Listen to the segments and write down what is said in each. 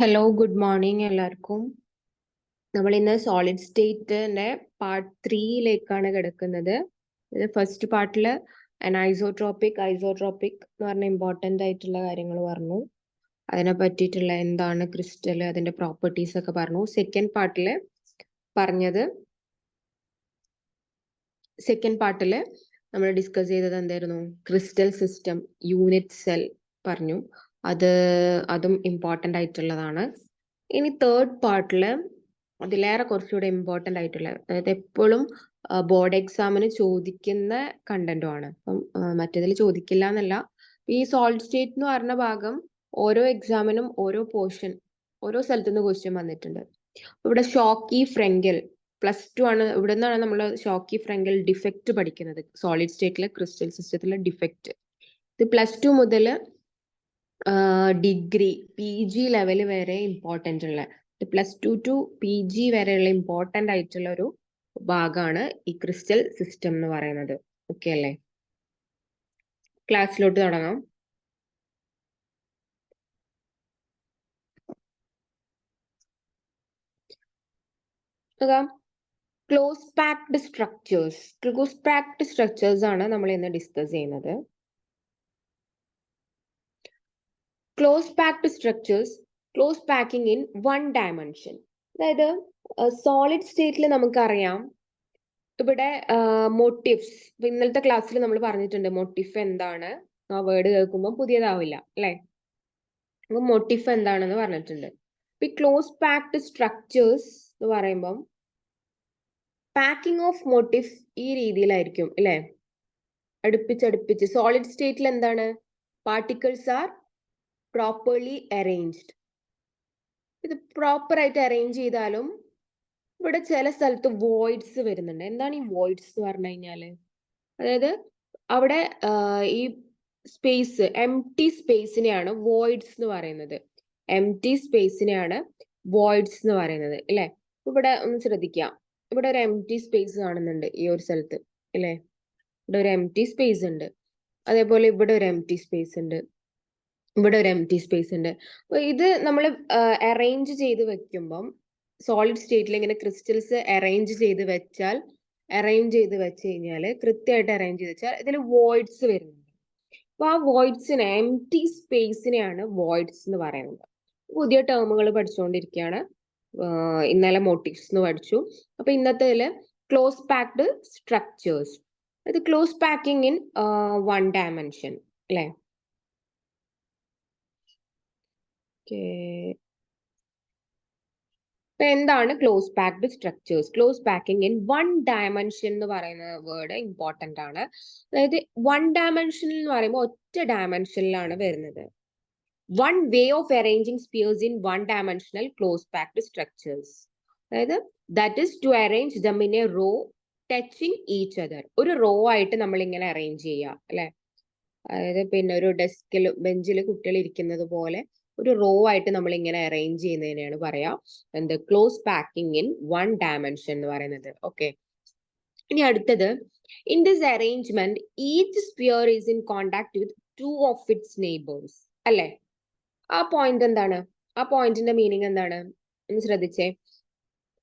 Hello good morning എല്ലാവർക്കും. നമ്മൾ ഇന്ന് സോളിഡ് സ്റ്റേറ്റിന്റെ പാർട്ട് 3യിലേക്കാണ് കിടക്കുന്നത്. ഫസ്റ്റ് പാർട്ടിൽ ഐസോട്രോപിക് എന്ന് പറഞ്ഞ ഇമ്പോർട്ടൻ്റ് ആയിട്ടുള്ള കാര്യങ്ങൾ പറഞ്ഞു. അതിനെ പറ്റിയിട്ടുള്ള എന്താണ് ക്രിസ്റ്റൽ, അതിന്റെ പ്രോപ്പർട്ടീസ് ഒക്കെ പറഞ്ഞു. സെക്കൻഡ് പാർട്ടിൽ നമ്മൾ ഡിസ്കസ് ചെയ്തത് എന്തായിരുന്നു? ക്രിസ്റ്റൽ സിസ്റ്റം, യൂണിറ്റ് സെൽ പറഞ്ഞു. അതും ഇമ്പോർട്ടൻ്റ് ആയിട്ടുള്ളതാണ്. ഇനി തേർഡ് പാർട്ടിൽ അതിലേറെ കുറച്ചുകൂടെ ഇമ്പോർട്ടൻ്റ് ആയിട്ടുള്ള, അതായത് എപ്പോഴും ബോർഡ് എക്സാമിന് ചോദിക്കുന്ന കണ്ടന്റുമാണ്. അപ്പം മറ്റേതിൽ ചോദിക്കില്ല എന്നല്ല. ഈ സോളിഡ് സ്റ്റേറ്റ് എന്ന് പറഞ്ഞ ഭാഗം ഓരോ എക്സാമിനും ഓരോ പോർഷൻ, ഓരോ സ്ഥലത്തുനിന്ന് ക്വസ്റ്റ്യൻ വന്നിട്ടുണ്ട്. ഇവിടെ ഷോക്കി ഫ്രെങ്കൽ +2 ആണ്. ഇവിടെ നിന്നാണ് നമ്മൾ ഷോക്കി ഫ്രെങ്കൽ ഡിഫക്റ്റ് പഠിക്കുന്നത്. സോളിഡ് സ്റ്റേറ്റിലെ ക്രിസ്റ്റൽ സിസ്റ്റത്തിലെ ഡിഫക്റ്റ്. ഇത് +2 മുതൽ ഡിഗ്രി PG ലെവൽ വരെ ഇമ്പോർട്ടൻ്റ് ഉള്ള, +2 ടു PG വരെയുള്ള ഇമ്പോർട്ടൻ്റ് ആയിട്ടുള്ള ഒരു ഭാഗമാണ് ഈ ക്രിസ്റ്റൽ സിസ്റ്റം എന്ന് പറയുന്നത്. ഓക്കെ അല്ലേ? ക്ലാസ്സിലോട്ട് തുടങ്ങാം. ക്ലോസ് പാക്ഡ് സ്ട്രക്ചേഴ്സ് ആണ് നമ്മൾ ഇന്ന് ഡിസ്കസ് ചെയ്യുന്നത്. Close packing in 1 dimension. അതായത് സോളിഡ് സ്റ്റേറ്റിൽ നമുക്കറിയാം ഇവിടെ മോട്ടിഫ്സ്. ഇന്നലത്തെ ക്ലാസ്സിൽ നമ്മൾ പറഞ്ഞിട്ടുണ്ട് മോട്ടിഫ് എന്താണ്. ആ വേർഡ് കേൾക്കുമ്പോൾ പുതിയതാവില്ല അല്ലെ? അപ്പൊ മോട്ടിഫ് എന്താണെന്ന് പറഞ്ഞിട്ടുണ്ട്. ഈ ക്ലോസ് പാക്ഡ് സ്ട്രക്ചേഴ്സ് എന്ന് പറയുമ്പം പാക്കിംഗ് ഓഫ് മോട്ടിഫ് ഈ രീതിയിലായിരിക്കും അല്ലെ? അടുപ്പിച്ചടുപ്പിച്ച്. സോളിഡ് സ്റ്റേറ്റിൽ എന്താണ്? Particles R properly arranged. ഇത് പ്രോപ്പർ ആയിട്ട് അറേഞ്ച് ചെയ്താലും ഇവിടെ ചില സ്ഥലത്ത് വോയിഡ്സ് വരുന്നുണ്ട്. എന്താണ് ഈ വോയിഡ്സ് എന്ന് പറഞ്ഞു കഴിഞ്ഞാല്? അതായത് അവിടെ ഈ സ്പേസ്, എംപ്റ്റി സ്പേസിനെയാണ് വോയിഡ്സ് എന്ന് പറയുന്നത്. എംപ്റ്റി സ്പേസിനെയാണ് വോയിഡ്സ് എന്ന് പറയുന്നത് അല്ലെ? ഇവിടെ ഒന്ന് ശ്രദ്ധിക്കാം. ഇവിടെ ഒരു എംപ്റ്റി സ്പേസ് കാണുന്നുണ്ട് ഈ ഒരു സ്ഥലത്ത് അല്ലെ? ഇവിടെ ഒരു എംപ്റ്റി സ്പേസ് ഉണ്ട്. അതേപോലെ ഇവിടെ ഒരു എംപ്റ്റി സ്പേസ് ഉണ്ട്. ഇവിടെ ഒരു എംപ്റ്റി സ്പേസ് ഉണ്ട്. അപ്പൊ ഇത് നമ്മൾ അറേഞ്ച് ചെയ്ത് വെക്കുമ്പം സോളിഡ് സ്റ്റേറ്റിൽ ഇങ്ങനെ ക്രിസ്റ്റൽസ് അറേഞ്ച് ചെയ്ത് വെച്ച് കഴിഞ്ഞാൽ, കൃത്യമായിട്ട് അറേഞ്ച് ചെയ്ത് വെച്ചാൽ ഇതിൽ വോയിഡ്സ് വരുന്നുണ്ട്. അപ്പൊ ആ വോയിഡ്സിനെ, എംപ്റ്റി സ്പേസിനെയാണ് വോയിഡ്സ് എന്ന് പറയുന്നത്. പുതിയ ടേമുകൾ പഠിച്ചുകൊണ്ടിരിക്കുകയാണ്. ഇന്നലെ മോട്ടിഫ്സ് എന്ന് പഠിച്ചു. അപ്പൊ ഇന്നത്തേല് ക്ലോസ് പാക്ഡ് സ്ട്രക്ചേഴ്സ്. ഇത് ക്ലോസ് പാക്കിംഗ് ഇൻ 1 ഡയമെൻഷൻ അല്ലെ? ഇപ്പൊ എന്താണ് close packed structures? Close packing in 1 dimension എന്ന് പറയുന്ന വേർഡ് ഇമ്പോർട്ടന്റ് ആണ്. അതായത് 1 ഡയമെൻഷനിൽ എന്ന് പറയുമ്പോൾ ഒറ്റ ഡയമെൻഷനിലാണ് വരുന്നത്. 1 way of arranging spheres in 1 dimensional close packed structures. അതായത് that is to arrange them in a row touching each other. ഒരു റോ ആയിട്ട് നമ്മൾ ഇങ്ങനെ അറേഞ്ച് ചെയ്യുക അല്ലെ? അതായത് പിന്നെ ഒരു ഡെസ്കിൽ, ബെഞ്ചിൽ കുട്ടികൾ ഇരിക്കുന്നത് പോലെ ഒരു റോ ആയിട്ട് നമ്മൾ ഇങ്ങനെ അറേഞ്ച് ചെയ്യുന്നതിനെയാണ് പറയാ എന്ത്? ക്ലോസ് പാക്കിംഗ് ഇൻ 1 ഡയമെൻഷൻ എന്ന് പറയുന്നത്. ഓക്കെ. ഇനി അടുത്തത്, in this arrangement each sphere is in contact with 2 of its neighbours അല്ലെ? ആ പോയിന്റ് എന്താണ്? ആ പോയിന്റിന്റെ മീനിങ് എന്താണ്? ഒന്ന് ശ്രദ്ധിച്ചേ.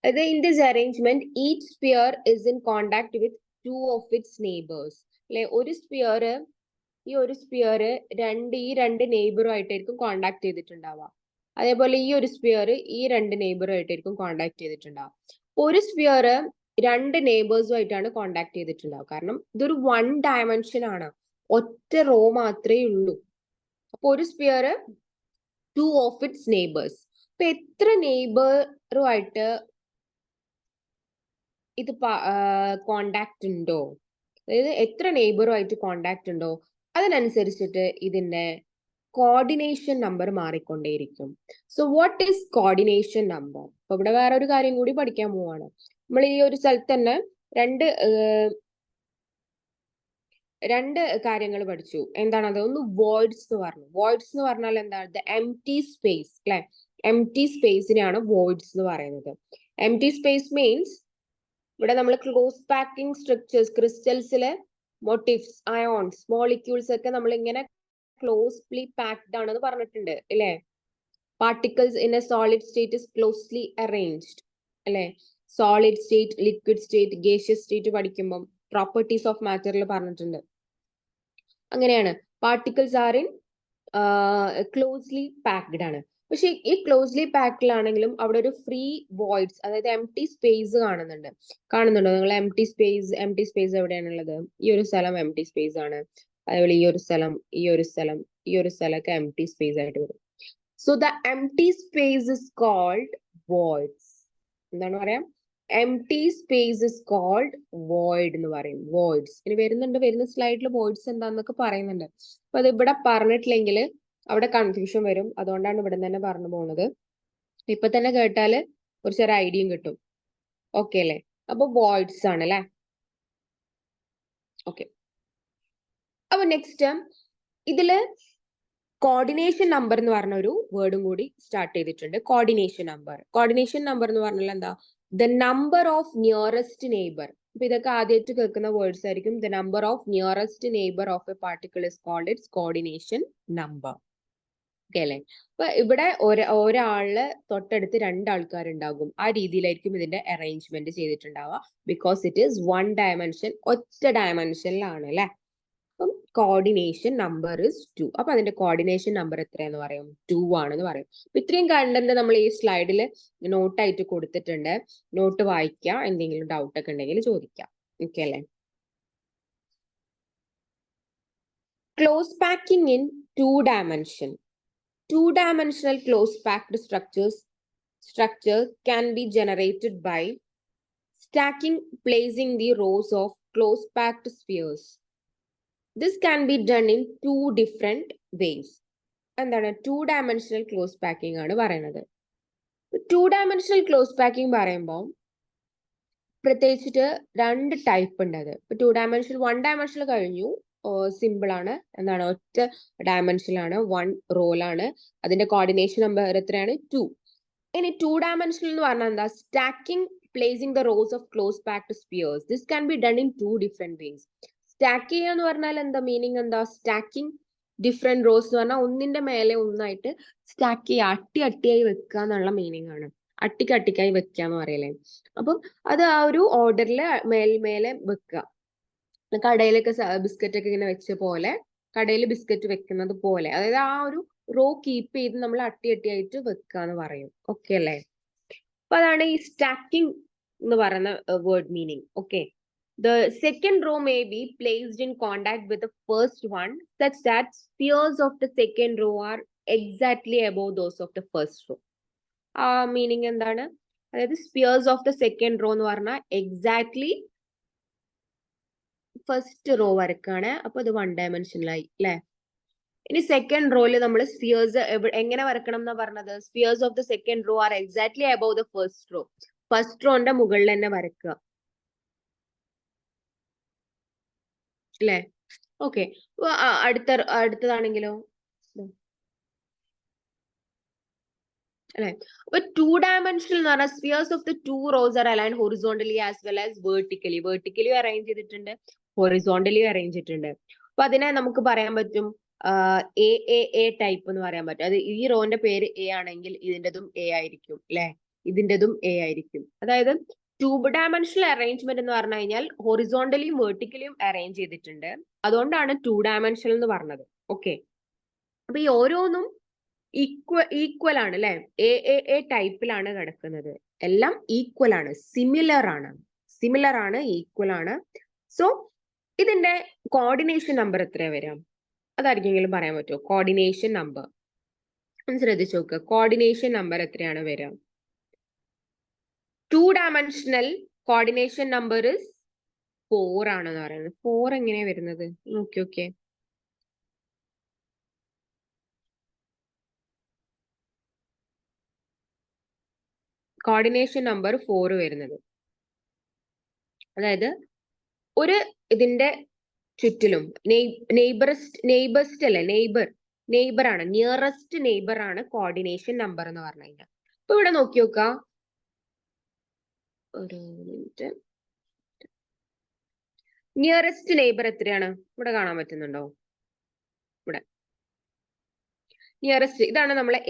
അതായത് in this arrangement each sphere is in contact with 2 of its neighbours അല്ലെ? ഈ ഒരു സ്പിയർ ഈ രണ്ട് നെയ്ബറും ആയിട്ടായിരിക്കും കോണ്ടാക്ട് ചെയ്തിട്ടുണ്ടാവുക. അതേപോലെ ഈ ഒരു സ്പിയർ ഈ രണ്ട് നെയ്ബറും ആയിട്ടായിരിക്കും കോണ്ടാക്ട് ചെയ്തിട്ടുണ്ടാവുക. ഒരു സ്പിയർ 2 നെയ്ബേഴ്സും ആയിട്ടാണ് കോണ്ടാക്ട് ചെയ്തിട്ടുണ്ടാവുക. കാരണം ഇതൊരു 1 ഡയമെൻഷൻ ആണ്, ഒറ്റ റോ മാത്രമേ ഉള്ളൂ. അപ്പൊ ഒരു സ്പിയർ 2 ഓഫ് ഇറ്റ്സ് നെയ്ബേഴ്സ്. അപ്പൊ എത്ര നെയ്ബറുമായിട്ട് ഇത് കോണ്ടാക്ട് ഉണ്ടോ, അതായത് എത്ര നെയ്ബറുമായിട്ട് കോണ്ടാക്ട് ഉണ്ടോ അതിനനുസരിച്ചിട്ട് ഇതിന്റെ കോർഡിനേഷൻ നമ്പർ മാറിക്കൊണ്ടേയിരിക്കും. So what is coordination number? അപ്പൊ ഇവിടെ വേറെ ഒരു കാര്യം കൂടി പഠിക്കാൻ പോവാണ്. നമ്മൾ ഈ ഒരു സ്ഥലത്ത് തന്നെ രണ്ട് കാര്യങ്ങൾ പഠിച്ചു. എന്താണത്? ഒന്ന് വോയിഡ്സ് എന്ന് പറഞ്ഞു. വോയിഡ്സ് എന്ന് പറഞ്ഞാൽ എന്താണ്? ദ എംപ്റ്റി സ്പേസ് അല്ലെ? എംപ്റ്റി സ്പേസിനെയാണ് വോയിഡ്സ് എന്ന് പറയുന്നത്. എംപ്റ്റി സ്പേസ് മീൻസ് ഇവിടെ നമ്മൾ ക്ലോസ് പാക്കിംഗ് സ്ട്രക്ചേഴ്സ്, ക്രിസ്റ്റൽസിലെ മോട്ടിഫ്സ്, അയോൺസ്, മോളിക്യൂൾസ് ഒക്കെ നമ്മൾ ഇങ്ങനെ ക്ലോസ്ലി പാക്ഡ് ആണെന്ന് പറഞ്ഞിട്ടുണ്ട് അല്ലേ? Particles in a solid state is closely arranged അല്ലെ. Solid state, liquid state, gaseous state പഠിക്കുമ്പോൾ പ്രോപ്പർട്ടീസ് ഓഫ് മാറ്ററിൽ പറഞ്ഞിട്ടുണ്ട്. അങ്ങനെയാണ് particles are in closely packed ആണ്. പക്ഷെ ഈ ക്ലോസ്ലി പാക്ഡിലാണെങ്കിലും അവിടെ ഒരു ഫ്രീ വോയിഡ്സ്, അതായത് എം ടി സ്പേസ് കാണുന്നുണ്ടോ നിങ്ങൾ? എം ടി സ്പേസ് എവിടെയാണുള്ളത്? ഈ ഒരു സ്ഥലം എം ടി സ്പേസ് ആണ്. അതേപോലെ ഈ ഒരു സ്ഥലം, ഈ ഒരു സ്ഥലം, ഈ ഒരു സ്ഥലമൊക്കെ എം ടി സ്പേസ് ആയിട്ട് വരും. So the M T space is called voids. എന്താണ് പറയാം? M T space is called void എന്ന് പറയും. വോയിഡ്സ് ഇനി വരുന്ന സ്ലൈഡിൽ വോയിഡ്സ് എന്താന്നൊക്കെ പറയുന്നുണ്ട്. അപ്പൊ അത് ഇവിടെ പറഞ്ഞിട്ടില്ലെങ്കിൽ അവിടെ കൺഫ്യൂഷൻ വരും. അതുകൊണ്ടാണ് ഇവിടെ തന്നെ പറഞ്ഞു പോകുന്നത്. ഇപ്പൊ തന്നെ കേട്ടാല് ഒരു ചെറിയ ഐഡിയയും കിട്ടും. ഓക്കെ അല്ലേ? അപ്പൊ വോയിഡ്സ് ആണ് അല്ലെ. ഓക്കെ. അപ്പൊ നെക്സ്റ്റ് ഇതില് കോർഡിനേഷൻ നമ്പർ എന്ന് പറഞ്ഞ ഒരു വേർഡും കൂടി സ്റ്റാർട്ട് ചെയ്തിട്ടുണ്ട്. കോർഡിനേഷൻ നമ്പർ എന്ന് പറഞ്ഞാൽ എന്താ? The number of nearest neighbour. അപ്പൊ ഇതൊക്കെ ആദ്യമായിട്ട് കേൾക്കുന്ന വേർഡ്സ് ആയിരിക്കും. The number of nearest neighbour of a particle is called its coordination number. Okay അല്ലേ? അപ്പൊ ഇവിടെ ഒരാളില് തൊട്ടടുത്ത് 2 ആൾക്കാരുണ്ടാകും. ആ രീതിയിലായിരിക്കും ഇതിന്റെ അറേഞ്ച്മെന്റ് ചെയ്തിട്ടുണ്ടാവുക. ബിക്കോസ് ഇറ്റ് ഈസ് 1 ഡയമെൻഷൻ, ഒറ്റ ഡയമെൻഷനിലാണ് അല്ലെ. അപ്പം കോർഡിനേഷൻ നമ്പർ ഇസ് 2. അപ്പൊ അതിന്റെ കോർഡിനേഷൻ നമ്പർ എത്രയാന്ന് പറയും? 2 ആണെന്ന് പറയും. അപ്പൊ ഇത്രയും കണ്ടന്റ് നമ്മൾ ഈ സ്ലൈഡിൽ നോട്ടായിട്ട് കൊടുത്തിട്ടുണ്ട്. നോട്ട് വായിക്കാം, എന്തെങ്കിലും ഡൗട്ട് ഒക്കെ ഉണ്ടെങ്കിൽ ചോദിക്കാം. ഓക്കെ അല്ലേ? Close packing in 2 dimension. 2-dimensional close-packed structure can be generated by placing the rows of close-packed spheres. This can be done in 2 different ways. എന്താണ് 2-dimensional close packing ആണ് പറയുന്നത്. 2-dimensional close packing പറയുമ്പോൾ പ്രത്യേകിച്ചിട്ട് 2 type ഉണ്ട്. അത് 1 dimensional കഴിഞ്ഞു, simple ആണ്. എന്താണ്? ഒറ്റ ഡയമെൻഷനിലാണ്, 1 റോളാണ്. അതിന്റെ കോർഡിനേഷൻ നമ്പർ എത്രയാണ്? 2. ഇനി 2-dimensional എന്ന് പറഞ്ഞാൽ എന്താ? placing the rows of close packed spheres. This can be done in 2 different ways. Stack ചെയ്യുക എന്ന് പറഞ്ഞാൽ എന്താ മീനിങ്? എന്താ സ്റ്റാക്കിംഗ് ഡിഫറെന്റ് റോസ് എന്ന് പറഞ്ഞാൽ ഒന്നിന്റെ മേലെ ഒന്നായിട്ട് സ്റ്റാക്ക് ചെയ്യുക, അട്ടിയായി വെക്കുക എന്നുള്ള മീനിങ് ആണ്. അട്ടിക്കായി വെക്കുക എന്ന് പറയലേ. അപ്പം അത് ആ ഒരു ഓർഡറിൽ മേലെ വെക്കുക. കടയിലൊക്കെ ബിസ്ക്കറ്റ് ഒക്കെ ഇങ്ങനെ വെച്ച പോലെ, കടയിൽ ബിസ്ക്കറ്റ് വെക്കുന്നത് പോലെ, അതായത് ആ ഒരു റോ കീപ്പ് ചെയ്ത് നമ്മൾ അട്ടിയായിട്ട് വെക്കുക എന്ന് പറയും. ഓക്കെ അല്ലേ? അപ്പൊ അതാണ് ഈ സ്റ്റാക്കിംഗ് എന്ന് പറയുന്ന word meaning. Okay. The second row may be placed in contact with the first one such that spheres of the second row are exactly above those of the first row. Meaning എന്താണ്? അതായത് spheres of the second raw എന്ന് പറഞ്ഞാൽ exactly first row വരക്കാണ്. അപ്പൊ അത് 1 ഡയമെൻഷനിലായി അല്ലെ. ഇനി second റോയില് നമ്മൾ spheres എങ്ങനെ വരക്കണം എന്നാ പറഞ്ഞത്? Spheres of the second row are exactly above the first row. First റോന്റെ മുകളിൽ തന്നെ വരക്കുക അല്ലെ. ഓക്കെ. അടുത്തതാണെങ്കിലോ അല്ലെ. അപ്പൊ 2-dimensional എന്ന് പറഞ്ഞാൽ spheres of the 2 rows are aligned horizontally as well as vertically arrange ചെയ്തിട്ടുണ്ട്, ഹൊറിസോണ്ടലി അറേഞ്ച് ചെയ്തിട്ടുണ്ട്. അപ്പൊ അതിനെ നമുക്ക് പറയാൻ പറ്റും എ ടൈപ്പ് എന്ന് പറയാൻ പറ്റും. അത് ഈ റോന്റെ പേര് എ ആണെങ്കിൽ ഇതിൻ്റെതും എ ആയിരിക്കും അല്ലെ, ഇതിൻ്റെതും എ ആയിരിക്കും. അതായത് 2-dimensional അറേഞ്ച്മെന്റ് എന്ന് പറഞ്ഞു കഴിഞ്ഞാൽ ഹൊറിസോണ്ടലിയും വെർട്ടിക്കലിയും അറേഞ്ച് ചെയ്തിട്ടുണ്ട്. അതുകൊണ്ടാണ് 2-dimensional എന്ന് പറഞ്ഞത്. ഓക്കെ. അപ്പൊ ഈ ഓരോന്നും ഈക്വൽ ആണ് അല്ലെ. എ ടൈപ്പിലാണ് കിടക്കുന്നത്. എല്ലാം ഈക്വൽ ആണ്, സിമിലർ ആണ്, ഈക്വൽ ആണ്. സോ ഇതിന്റെ കോർഡിനേഷൻ നമ്പർ എത്രയാ വരാം? അതായിരിക്കെങ്കിലും പറയാൻ പറ്റുമോ? കോർഡിനേഷൻ നമ്പർ ഒന്ന് ശ്രദ്ധിച്ചു നോക്കുക. കോർഡിനേഷൻ നമ്പർ എത്രയാണ് വരാം? 2-dimensional കോർഡിനേഷൻ നമ്പർ ഇസ് 4 ആണെന്ന് പറയുന്നത്. 4 എങ്ങനെയാ വരുന്നത്? നോക്കി. കോർഡിനേഷൻ നമ്പർ 4 വരുന്നത്, അതായത് ഒരു ഇതിന്റെ ചുറ്റിലും നെയ്ബർ ആണ്, നിയറസ്റ്റ് നെയ്ബർ ആണ് കോർഡിനേഷൻ നമ്പർ എന്ന് പറഞ്ഞു കഴിഞ്ഞാൽ. അപ്പൊ ഇവിടെ നോക്കി നോക്ക, ഒരു മിനിറ്റ്. നിയറസ്റ്റ് നെയ്ബർ എത്രയാണ്? ഇവിടെ കാണാൻ പറ്റുന്നുണ്ടോ? ഇവിടെ നിയറസ്റ്റ് ഇതാണ് നമ്മളെ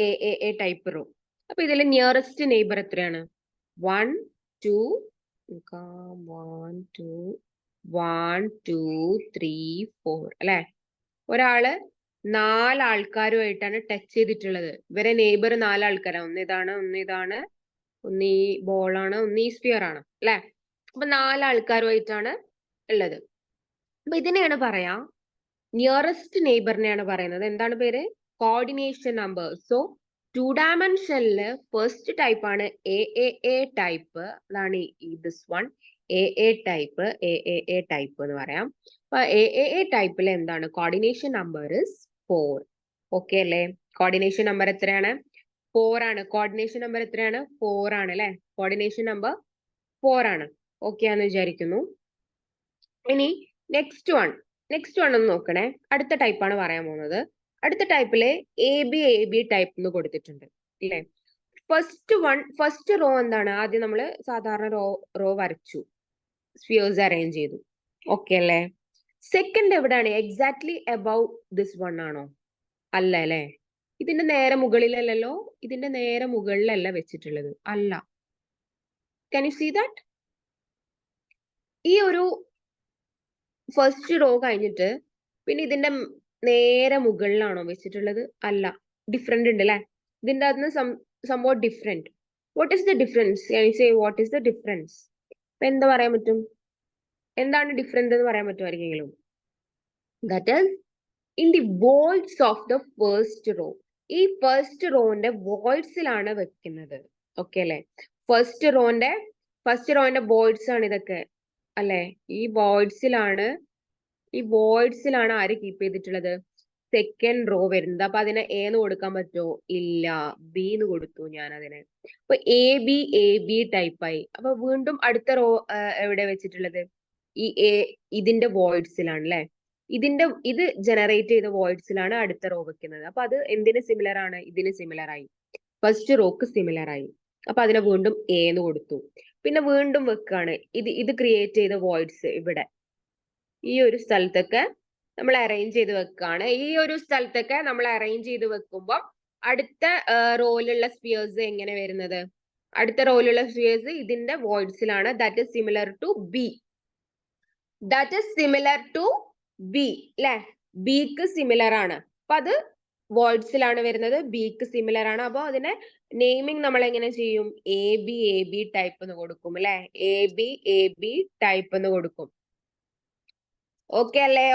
എ ടൈപ്പ് റോ. അപ്പൊ ഇതിൽ നിയറസ്റ്റ് നെയ്ബർ എത്രയാണ്? 1 2 1 2 1 2 3 4 അല്ലെ? ഒരാള് 4 ആൾക്കാരുമായിട്ടാണ് ടച്ച് ചെയ്തിട്ടുള്ളത്. ഇവരെ നെയ്ബർ 4 ആൾക്കാരാണ്. ഒന്ന് ഇതാണ്, ഒന്ന് ഇതാണ്, ഒന്ന് ഈ ബോളാണ്, ഒന്ന് ഈ സ്ഫിയർ ആണ് അല്ലെ? അപ്പൊ 4 ആൾക്കാരുമായിട്ടാണ് ഉള്ളത്. അപ്പൊ ഇതിനെയാണ് പറയാ നിയറസ്റ്റ് നെയ്ബറിനെയാണ് പറയുന്നത്. എന്താണ് പേര്? Coordination number. സോ 2 ഡയമെൻഷനില് ഫസ്റ്റ് ടൈപ്പ് ആണ് എ ടൈപ്പ്. അതാണ് this one A type. A type എന്ന് പറയാം. അപ്പൊ എ ടൈപ്പിൽ എന്താണ് കോർഡിനേഷൻ നമ്പർ ഇസ് 4. ഓക്കെ അല്ലേ? കോർഡിനേഷൻ നമ്പർ എത്രയാണ്? 4 ആണ്. കോർഡിനേഷൻ നമ്പർ എത്രയാണ്? 4 ആണ് അല്ലെ? കോർഡിനേഷൻ നമ്പർ 4 ആണ്. ഓക്കെ ആണെന്ന് വിചാരിക്കുന്നു. ഇനി നെക്സ്റ്റ് വൺ ഒന്ന് നോക്കണേ. അടുത്ത ടൈപ്പാണ് പറയാൻ പോകുന്നത്. അടുത്ത ടൈപ്പില് എ ബി ടൈപ്പ് എന്ന് കൊടുത്തിട്ടുണ്ട് ഇല്ലേ? ഫസ്റ്റ് റോ എന്താണ്? ആദ്യം നമ്മൾ സാധാരണ റോ വരച്ചു, സ്ഫിയേഴ്സ് അറേഞ്ച് ചെയ്തു. ഓക്കെ അല്ലേ? സെക്കൻഡ് എവിടെയാണ്? എക്സാക്ട്ലി അബൌ ദിസ് വൺ ആണോ? അല്ല അല്ലേ? ഇതിന്റെ നേരെ മുകളിലല്ലോ? ഇതിന്റെ നേരെ മുകളിലല്ല വെച്ചിട്ടുള്ളത്. അല്ല. Can you see that? ഈ ഒരു ഫസ്റ്റ് റോ കഴിഞ്ഞിട്ട് പിന്നെ ഇതിന്റെ നേരെ മുകളിലാണോ വെച്ചിട്ടുള്ളത്? അല്ല. ഡിഫറെന്റ് ഉണ്ട് അല്ലെ? ഇതിന്റെ അകത്ത് സംഭവം different. What is the difference? What is the difference? ഇപ്പൊ എന്താ പറയാൻ പറ്റും? എന്താണ് ഡിഫറെന്റ് എന്ന് പറയാൻ പറ്റുമായിരിക്കെങ്കിലും? That is in the voids of the first row. ഈ ഫസ്റ്റ് റോന്റെ വോയിഡ്സിലാണ് വെക്കുന്നത്. ഓക്കെ അല്ലെ? ഫസ്റ്റ് റോന്റെ വോയിഡ്സ് ആണ് ഇതൊക്കെ അല്ലെ? ഈ വോയിഡ്സിലാണ് ആര് കീപ്പ് ചെയ്തിട്ടുള്ളത്? സെക്കൻഡ് റോ വരുന്നത്. അപ്പൊ അതിനെ എ എന്ന് കൊടുക്കാൻ പറ്റുമോ? ഇല്ല, ബി എന്ന് കൊടുത്തു ഞാൻ അതിനെ. അപ്പൊ എ ബി ടൈപ്പായി. അപ്പൊ വീണ്ടും അടുത്ത റോ എവിടെ വെച്ചിട്ടുള്ളത്? ഈ ഇതിന്റെ വോയിഡ്സിലാണ് അല്ലെ? ഇത് ജനറേറ്റ് ചെയ്ത വോയിഡ്സിലാണ് അടുത്ത റോ വെക്കുന്നത്. അപ്പൊ അത് എന്തിന് സിമിലർ ആണ്? ഇതിന് സിമിലർ ആയി. ഫസ്റ്റ് റോക്ക് സിമിലർ ആയി. അപ്പൊ അതിനെ വീണ്ടും എ എന്ന് കൊടുത്തു. പിന്നെ വീണ്ടും വെക്കാണ്. ഇത് ക്രിയേറ്റ് ചെയ്ത വോയിഡ്സ് ഇവിടെ ഈ ഒരു സ്ഥലത്തൊക്കെ നമ്മൾ അറേഞ്ച് ചെയ്ത് വെക്കാണ്. ഈ ഒരു സ്ഥലത്തൊക്കെ നമ്മൾ അറേഞ്ച് ചെയ്ത് വെക്കുമ്പോൾ അടുത്ത റോയിലുള്ള സ്ഫിയേഴ്സ് എങ്ങനെ വരുന്നത്? അടുത്ത റോയിലുള്ള സ്ഫിയേഴ്സ് ഇതിന്റെ വോയിഡ്സിലാണ്. That is similar to B. അല്ലെ? ബിക്ക് സിമിലർ ആണ്. അപ്പൊ അത് വോയിഡ്സിലാണ് വരുന്നത്. ബിക്ക് സിമിലർ ആണ്. അപ്പൊ അതിനെ നെയിമിംഗ് നമ്മൾ എങ്ങനെ ചെയ്യും? എ ബി ടൈപ്പ് എന്ന് കൊടുക്കും അല്ലെ? എ ബി ടൈപ്പ് എന്ന് കൊടുക്കും. ഓക്കെ അല്ലേ?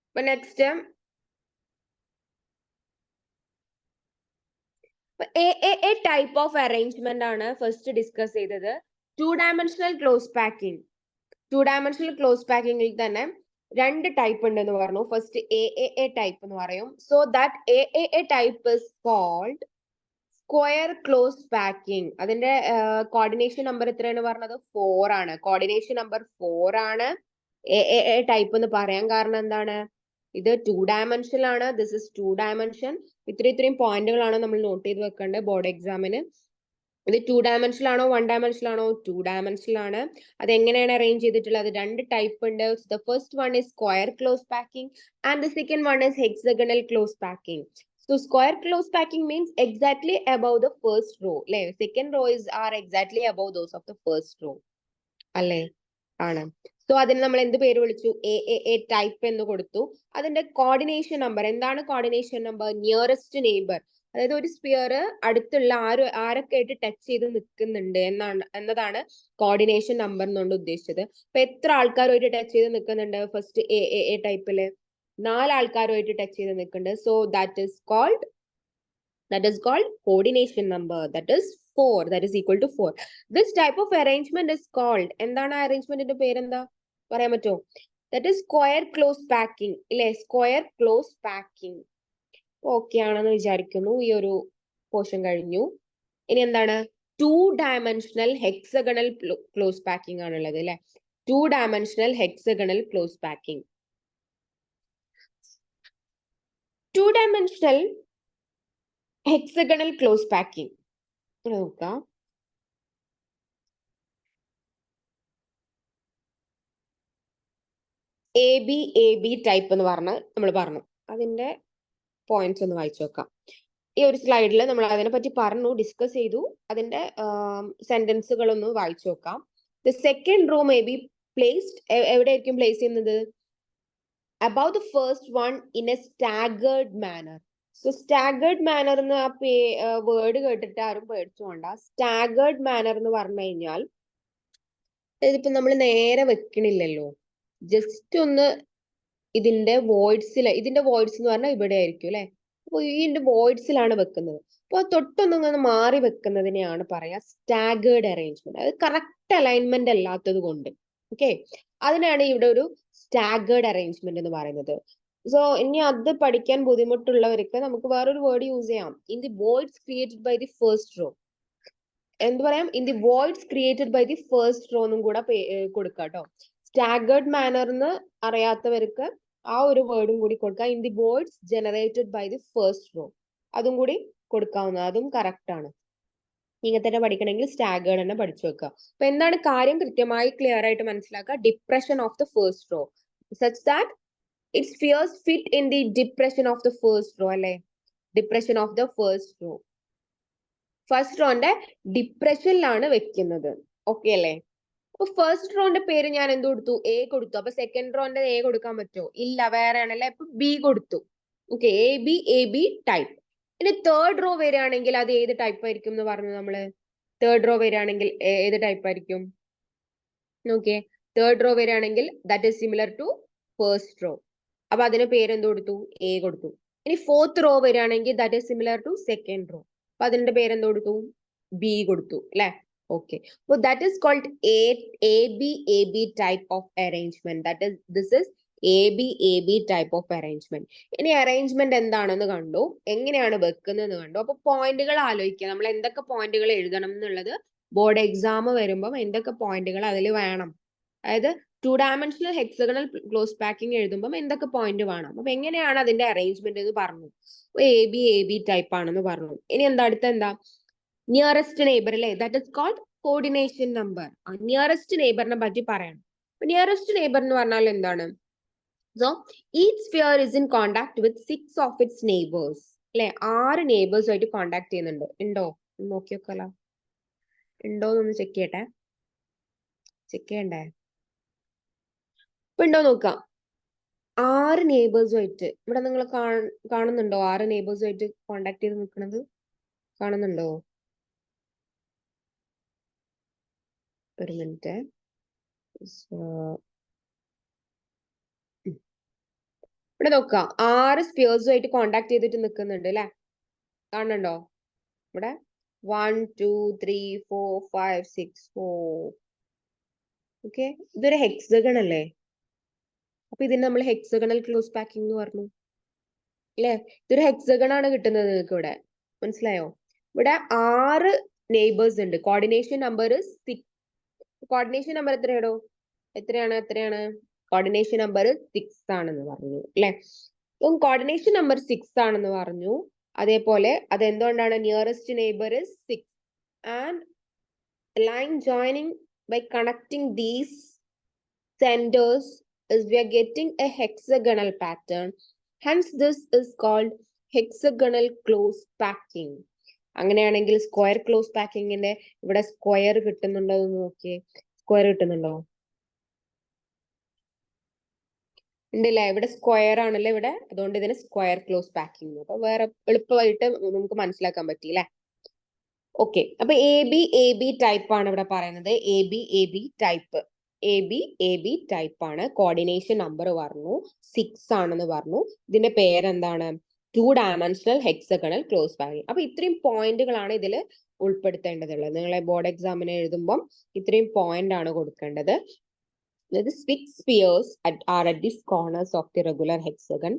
അപ്പൊ next A type of arrangement ആണ് ഫസ്റ്റ് ഡിസ്കസ് ചെയ്തത്. 2 dimensional close packing. 2 dimensional close പാക്കിംഗിൽ തന്നെ 2 ടൈപ്പ് ഉണ്ടെന്ന് പറഞ്ഞു. ഫസ്റ്റ് എ ടൈപ്പ് എന്ന് പറയും. So that A type is called square close packing. അതിന്റെ കോർഡിനേഷൻ നമ്പർ എത്രയാണ് പറഞ്ഞത്? 4 ആണ്. കോർഡിനേഷൻ നമ്പർ 4 ആണ് എ ടൈപ്പ് എന്ന് പറയാൻ കാരണം എന്താണ്? ഇത് 2 ഡയമെൻഷനിൽ ആണ്. This is 2 dimension. ഇത്രയും പോയിന്റുകളാണ് നമ്മൾ നോട്ട് ചെയ്ത് വെക്കേണ്ടത് ബോർഡ് എക്സാമിന്. ഇത് 2 ഡയമെൻഷനിൽ ആണോ 1 ഡയമെൻഷനിൽ ആണോ? 2 ഡയമെൻഷനിൽ ആണ്. അത് എങ്ങനെയാണ് അറേഞ്ച് ചെയ്തിട്ടുള്ളത്? 2 ടൈപ്പ് ഉണ്ട്. The first one is square close packing and the second one is hexagonal close packing. So square close packing means exactly above the first row. അല്ലെ? Second row are exactly above those of the first row. അല്ലെ? ആണ്. So അതിന് നമ്മൾ എന്ത് പേര് വിളിച്ചു? A type എന്ന് കൊടുത്തു. അതിന്റെ കോർഡിനേഷൻ നമ്പർ എന്താണ്? Coordination number nearest neighbour. അതായത് ഒരു സ്ഫിയർ അടുത്തുള്ള ആരൊക്കെ ആയിട്ട് ടച്ച് ചെയ്ത് നിൽക്കുന്നുണ്ട് എന്നതാണ് കോർഡിനേഷൻ നമ്പർ എന്നുകൊണ്ട് ഉദ്ദേശിച്ചത്. അപ്പൊ എത്ര ആൾക്കാരുമായിട്ട് ടച്ച് ചെയ്ത് നിൽക്കുന്നുണ്ട്? ഫസ്റ്റ് എ ടൈപ്പില് 4 ആൾക്കാരുമായിട്ട് ടച്ച് ചെയ്ത് നിൽക്കുന്നുണ്ട്. So that is called coordination number. That is 4. That is equal to 4. This type of arrangement is called, എന്താണ് ആ അറേഞ്ച്മെന്റിന്റെ പേരെന്താ പറയാൻ പറ്റുമോ? That is square close packing. ഇല്ലേ? Square close packing. ഓക്കെ ആണെന്ന് വിചാരിക്കുന്നു. ഈ ഒരു പോർഷൻ കഴിഞ്ഞു. ഇനി എന്താണ്? 2 ഡയമെൻഷണൽ ഹെക്സഗണൽ ക്ലോസ് പാക്കിംഗ് ആണുള്ളത് അല്ലെ? 2 dimensional hexagonal close packing. 2 dimensional hexagonal close packing നോക്കാം. എ ബി ടൈപ്പ് എന്ന് പറഞ്ഞ് നമ്മൾ പറഞ്ഞു. അതിന്റെ പോയിന്റ്സ് ഒന്ന് വായിച്ചു നോക്കാം. ഈ ഒരു സ്ലൈഡിൽ നമ്മൾ അതിനെ പറ്റി പറഞ്ഞു, ഡിസ്കസ് ചെയ്തു. അതിന്റെ സെന്റൻസുകൾ ഒന്ന് വായിച്ചു നോക്കാം. The second row may be placed, എവിടെയായിരിക്കും പ്ലേസ് ചെയ്യുന്നത്? About the first one in a staggered manner. So staggered manner എന്ന് ആ വേർഡ് കേട്ടിട്ട് ആരും പേടിച്ചോണ്ട. സ്റ്റാഗേർഡ് മാനർ എന്ന് പറഞ്ഞു കഴിഞ്ഞാൽ ഇതിപ്പോ നമ്മൾ നേരെ വെക്കണില്ലല്ലോ, ജസ്റ്റ് ഒന്ന് ഇതിന്റെ വോയിഡ്സ് എന്ന് പറഞ്ഞാൽ ഇവിടെ ആയിരിക്കും അല്ലെ. അപ്പൊ ഇതിന്റെ വോയിഡ്സിലാണ് വെക്കുന്നത്. അപ്പൊ തൊട്ടൊന്നിങ്ങനെ മാറി വെക്കുന്നതിനെയാണ് പറയാ സ്റ്റാഗേർഡ് അറേഞ്ച്മെന്റ്. അത് കറക്റ്റ് അലൈൻമെന്റ് അല്ലാത്തത് കൊണ്ട്, ഓക്കെ, അതിനാണ് ഇവിടെ ഒരു സ്റ്റാഗേർഡ് അറേഞ്ച്മെന്റ് എന്ന് പറയുന്നത്. സോ ഇനി അത് പഠിക്കാൻ ബുദ്ധിമുട്ടുള്ളവർക്ക് നമുക്ക് വേറൊരു വേർഡ് യൂസ് ചെയ്യാം. In the voids created by the first row. എന്ത് പറയാം? In the voids created by the first row എന്നും കൂടെ കൊടുക്കാം കേട്ടോ. സ്റ്റാഗേർഡ് മാനർന്ന് അറിയാത്തവർക്ക് ആ ഒരു വേർഡും കൂടി കൊടുക്കാം. In the voids generated by the first row, അതും കൂടി കൊടുക്കാവുന്ന, അതും കറക്റ്റ് ആണ്. ഇങ്ങനെ തന്നെ പഠിക്കണമെങ്കിൽ സ്റ്റാഗേർഡ് തന്നെ പഠിച്ചു വെക്കുക. അപ്പൊ എന്താണ് കാര്യം കൃത്യമായി ക്ലിയർ ആയിട്ട് മനസ്സിലാക്കുക. Depression of the first row such that it spheres fit in the depression of the first row അല്ലെ. Depression of the first row, first റോന്റെ ഡിപ്രഷനിലാണ് വെക്കുന്നത്. ഓക്കെ അല്ലേ? അപ്പൊ ഫസ്റ്റ് റോന്റെ പേര് ഞാൻ എന്ത് കൊടുത്തു? എ കൊടുത്തു. അപ്പൊ സെക്കൻഡ് റോന്റെ എ കൊടുക്കാൻ പറ്റുമോ? ഇല്ല, വേറെ ആണല്ലേ. അപ്പൊ ബി കൊടുത്തു. Okay, A B type. ഇനി തേർഡ് റോ വരികയാണെങ്കിൽ അത് ഏത് ടൈപ്പ് ആയിരിക്കും എന്ന് പറഞ്ഞു നമ്മള്. തേർഡ് റോ വരികയാണെങ്കിൽ ഏത് ടൈപ്പ് ആയിരിക്കും? ഓക്കെ, തേർഡ് റോ വരികയാണെങ്കിൽ that is similar to first row. അപ്പൊ അതിന് പേര് എന്ത് കൊടുത്തു? എ കൊടുത്തു. ഇനി ഫോർത്ത് റോ വരികയാണെങ്കിൽ that is similar to second row. അപ്പൊ അതിന്റെ പേര് എന്ത് കൊടുത്തു? ബി കൊടുത്തു അല്ലെ. Okay, so that is called AB type of arrangement. This is AB type of arrangement. ഇനി അറേഞ്ച്മെന്റ് എന്താണെന്ന് കണ്ടു, എങ്ങനെയാണ് വെക്കുന്നതെന്ന് കണ്ടു. അപ്പൊ പോയിന്റുകൾ ആലോചിക്കുക. നമ്മൾ എന്തൊക്കെ പോയിന്റുകൾ എഴുതണം എന്നുള്ളത് ബോർഡ് എക്സാം വരുമ്പോൾ എന്തൊക്കെ പോയിന്റുകൾ അതിൽ വേണം. അതായത് 2-dimensional ഹെക്സഗണൽ ക്ലോസ് പാക്കിംഗ് എഴുതുമ്പോൾ എന്തൊക്കെ പോയിന്റ് വേണം. അപ്പൊ എങ്ങനെയാണ് അതിന്റെ അറേഞ്ച്മെന്റ് എന്ന് പറഞ്ഞു. AB ടൈപ്പ് ആണെന്ന് പറഞ്ഞു. ഇനി എന്താ അടുത്ത എന്താ? നിയറസ്റ്റ് നെയ്ബർ അല്ലേ. That is called coordination number. Nearest നെയ്ബറിനെ പറ്റി പറയണം. നിയറസ്റ്റ് നെയ്ബർ എന്ന് പറഞ്ഞാൽ എന്താണ്? So each sphere is in contact with 6 of its neighbours അല്ലെ. 6 നെയ്ബേഴ്സ് ആയിട്ട് കോണ്ടാക്ട് ചെയ്യുന്നുണ്ട്. ഉണ്ടോ? നോക്കി നോക്കല്ലോ, ഉണ്ടോ എന്നൊന്ന് ചെക്ക് ചെയ്യട്ടെ. ചെക്ക് ചെയ്യണ്ടേ? ഇപ്പൊ ഉണ്ടോ നോക്കാം. 6 നെയ്ബേഴ്സുമായിട്ട് ഇവിടെ നിങ്ങൾ കാണുന്നുണ്ടോ? 6 നെയ്ബേഴ്സുമായിട്ട് കോണ്ടാക്ട് ചെയ്ത് നിൽക്കുന്നത് കാണുന്നുണ്ടോ? ഒരു മിനിറ്റ്. ഇവിടെ നോക്കുക, 6 സ്പിയേഴ്സുമായിട്ട് കോണ്ടാക്ട് ചെയ്തിട്ട് നിൽക്കുന്നുണ്ട് അല്ലെ. കാണുന്നുണ്ടോ? ഇവിടെ 1 2 3 4 5 6 4. ഓക്കെ, ഇതൊരു ഹെക്സഗൺ അല്ലേ. അപ്പൊ ഇതിന് നമ്മൾ ഹെക്സഗണൽ ക്ലോസ് പാക്കിംഗ് എന്ന് പറഞ്ഞു അല്ലെ. ഇതൊരു ഹെക്സഗൺ ആണ് കിട്ടുന്നത് നിങ്ങൾക്ക് ഇവിടെ. മനസ്സിലായോ? ഇവിടെ 6 നെയ്ബേഴ്സ് ഉണ്ട്. Coordination number 6. കോർഡിനേഷൻ നമ്പർ എത്രയാണോ? എത്രയാണ്? കോർഡിനേഷൻ നമ്പർ 6 ആണെന്ന് പറഞ്ഞു അല്ലെ. അപ്പം കോർഡിനേഷൻ നമ്പർ 6 ആണെന്ന് പറഞ്ഞു. അതേപോലെ അത് എന്തുകൊണ്ടാണ്? Nearest neighbour 6 and line joining by connecting these centres is we are getting a hexagonal pattern. Hence this is called hexagonal close packing. അങ്ങനെയാണെങ്കിൽ സ്ക്വയർ ക്ലോസ് പാക്കിങ്ങിന്റെ ഇവിടെ സ്ക്വയർ കിട്ടുന്നുണ്ടോ എന്ന് നോക്കിയേ. സ്ക്വയർ കിട്ടുന്നുണ്ടോ? ഉണ്ടല്ലേ, ഇവിടെ സ്ക്വയർ ആണല്ലേ ഇവിടെ. അതുകൊണ്ട് ഇതിന് സ്ക്വയർ ക്ലോസ് പാക്കിംഗ്. അപ്പൊ വേറെ എളുപ്പമായിട്ട് നമുക്ക് മനസ്സിലാക്കാൻ പറ്റിയില്ലേ. ഓക്കെ, അപ്പൊ എ ബി ടൈപ്പ് ആണ് ഇവിടെ പറയുന്നത്. A B type. A B type ആണ്. കോർഡിനേഷൻ നമ്പർ പറഞ്ഞു 6 ആണെന്ന് പറഞ്ഞു. ഇതിന്റെ പേരെന്താണ്? 2-dimensional hexagonal close packing. അപ്പൊ ഇത്രയും പോയിന്റുകളാണ് ഇതിൽ ഉൾപ്പെടുത്തേണ്ടതുള്ളത്. നിങ്ങളെ ബോർഡ് എക്സാമിന് എഴുതുമ്പോൾ ഇത്രയും പോയിന്റ് ആണ് കൊടുക്കേണ്ടത്. The 6 spheres are at these corners of the regular hexagon.